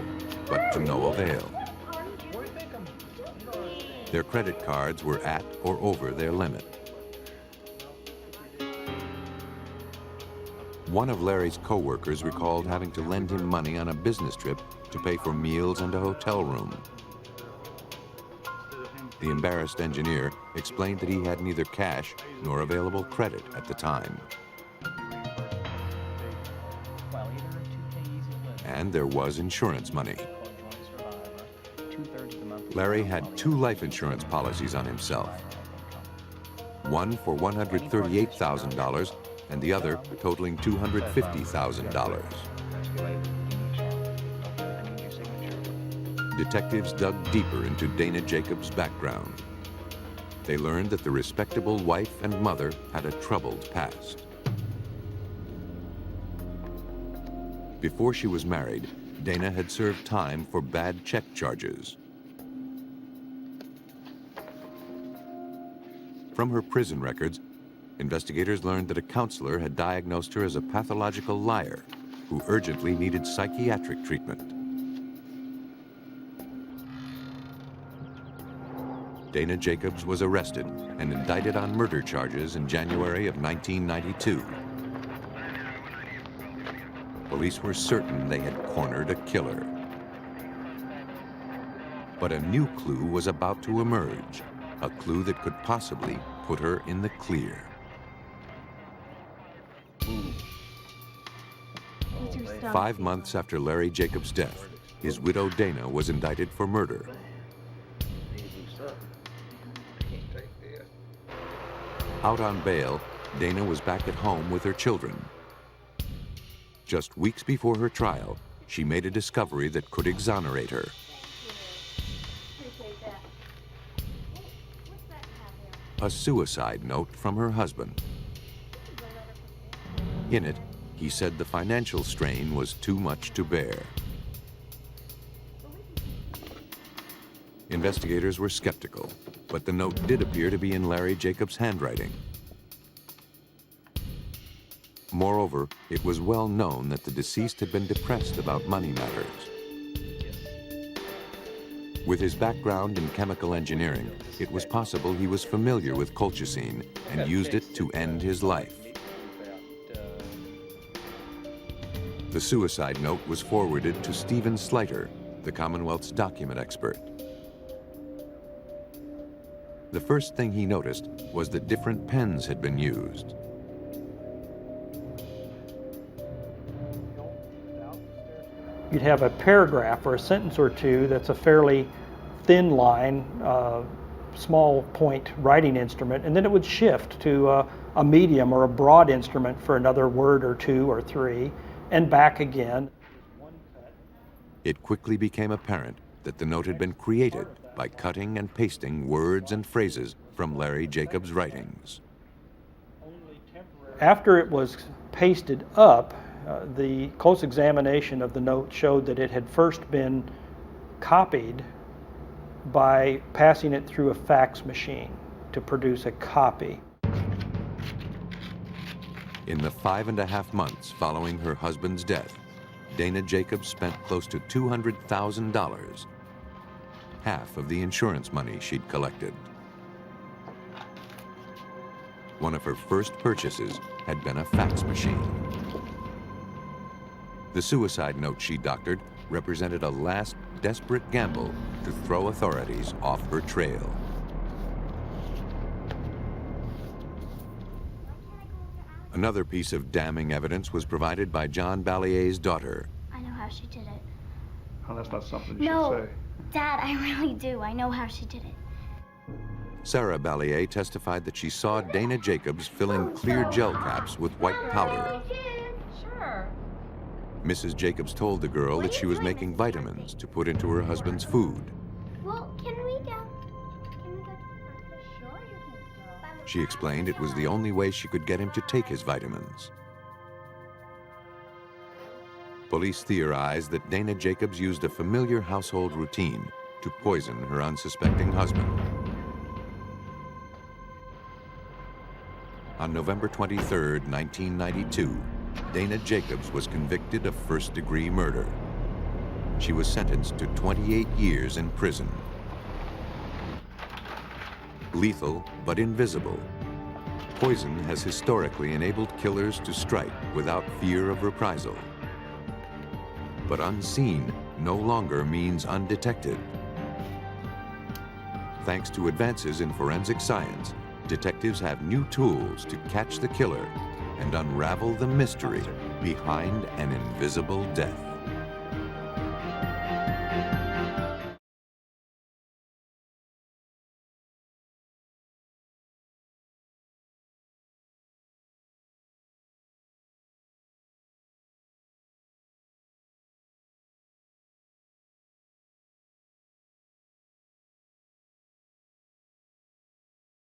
but to no avail. Their credit cards were at or over their limit. One of Larry's co-workers recalled having to lend him money on a business trip to pay for meals and a hotel room. The embarrassed engineer explained that he had neither cash nor available credit at the time. And there was insurance money. Larry had 2 life insurance policies on himself. One for $138,000 and the other totaling $250,000. Detectives dug deeper into Dana Jacobs' background. They learned that the respectable wife and mother had a troubled past. Before she was married, Dana had served time for bad check charges. From her prison records, investigators learned that a counselor had diagnosed her as a pathological liar who urgently needed psychiatric treatment. Dana Jacobs was arrested and indicted on murder charges in January of 1992. Police were certain they had cornered a killer. But a new clue was about to emerge, a clue that could possibly put her in the clear. 5 months after Larry Jacobs' death, his widow Dana was indicted for murder. Out on bail, Dana was back at home with her children. Just weeks before her trial, she made a discovery that could exonerate her. A suicide note from her husband. In it, he said the financial strain was too much to bear. Investigators were skeptical, but the note did appear to be in Larry Jacobs' handwriting. Moreover, it was well known that the deceased had been depressed about money matters. With his background in chemical engineering, it was possible he was familiar with colchicine and used it to end his life. The suicide note was forwarded to Stephen Slater, the Commonwealth's document expert. The first thing he noticed was that different pens had been used. You'd have a paragraph or a sentence or two that's a fairly thin line, small point writing instrument, and then it would shift to a medium or a broad instrument for another word or 2 or 3, and back again. It quickly became apparent that the note had been created by cutting and pasting words and phrases from Larry Jacobs' writings. After it was pasted up, the close examination of the note showed that it had first been copied by passing it through a fax machine to produce a copy. In the 5.5 months following her husband's death, Dana Jacobs spent close to $200,000, half of the insurance money she'd collected. One of her first purchases had been a fax machine. The suicide note she doctored represented a last desperate gamble to throw authorities off her trail. Another piece of damning evidence was provided by John Ballier's daughter. I know how she did it. Oh, that's not something you No, should say. Dad, I really do. I know how she did it. Sarah Ballier testified that she saw Dana Jacobs filling clear gel caps with white powder. Sure. Mrs. Jacobs told the girl that she was making vitamins to put into her husband's food. Well, can we go? Can we go to the Sure, you can go. She explained it was the only way she could get him to take his vitamins. Police theorized that Dana Jacobs used a familiar household routine to poison her unsuspecting husband. On November 23, 1992, Dana Jacobs was convicted of first-degree murder. She was sentenced to 28 years in prison. Lethal but invisible, poison has historically enabled killers to strike without fear of reprisal. But unseen no longer means undetected. Thanks to advances in forensic science, detectives have new tools to catch the killer and unravel the mystery behind an invisible death.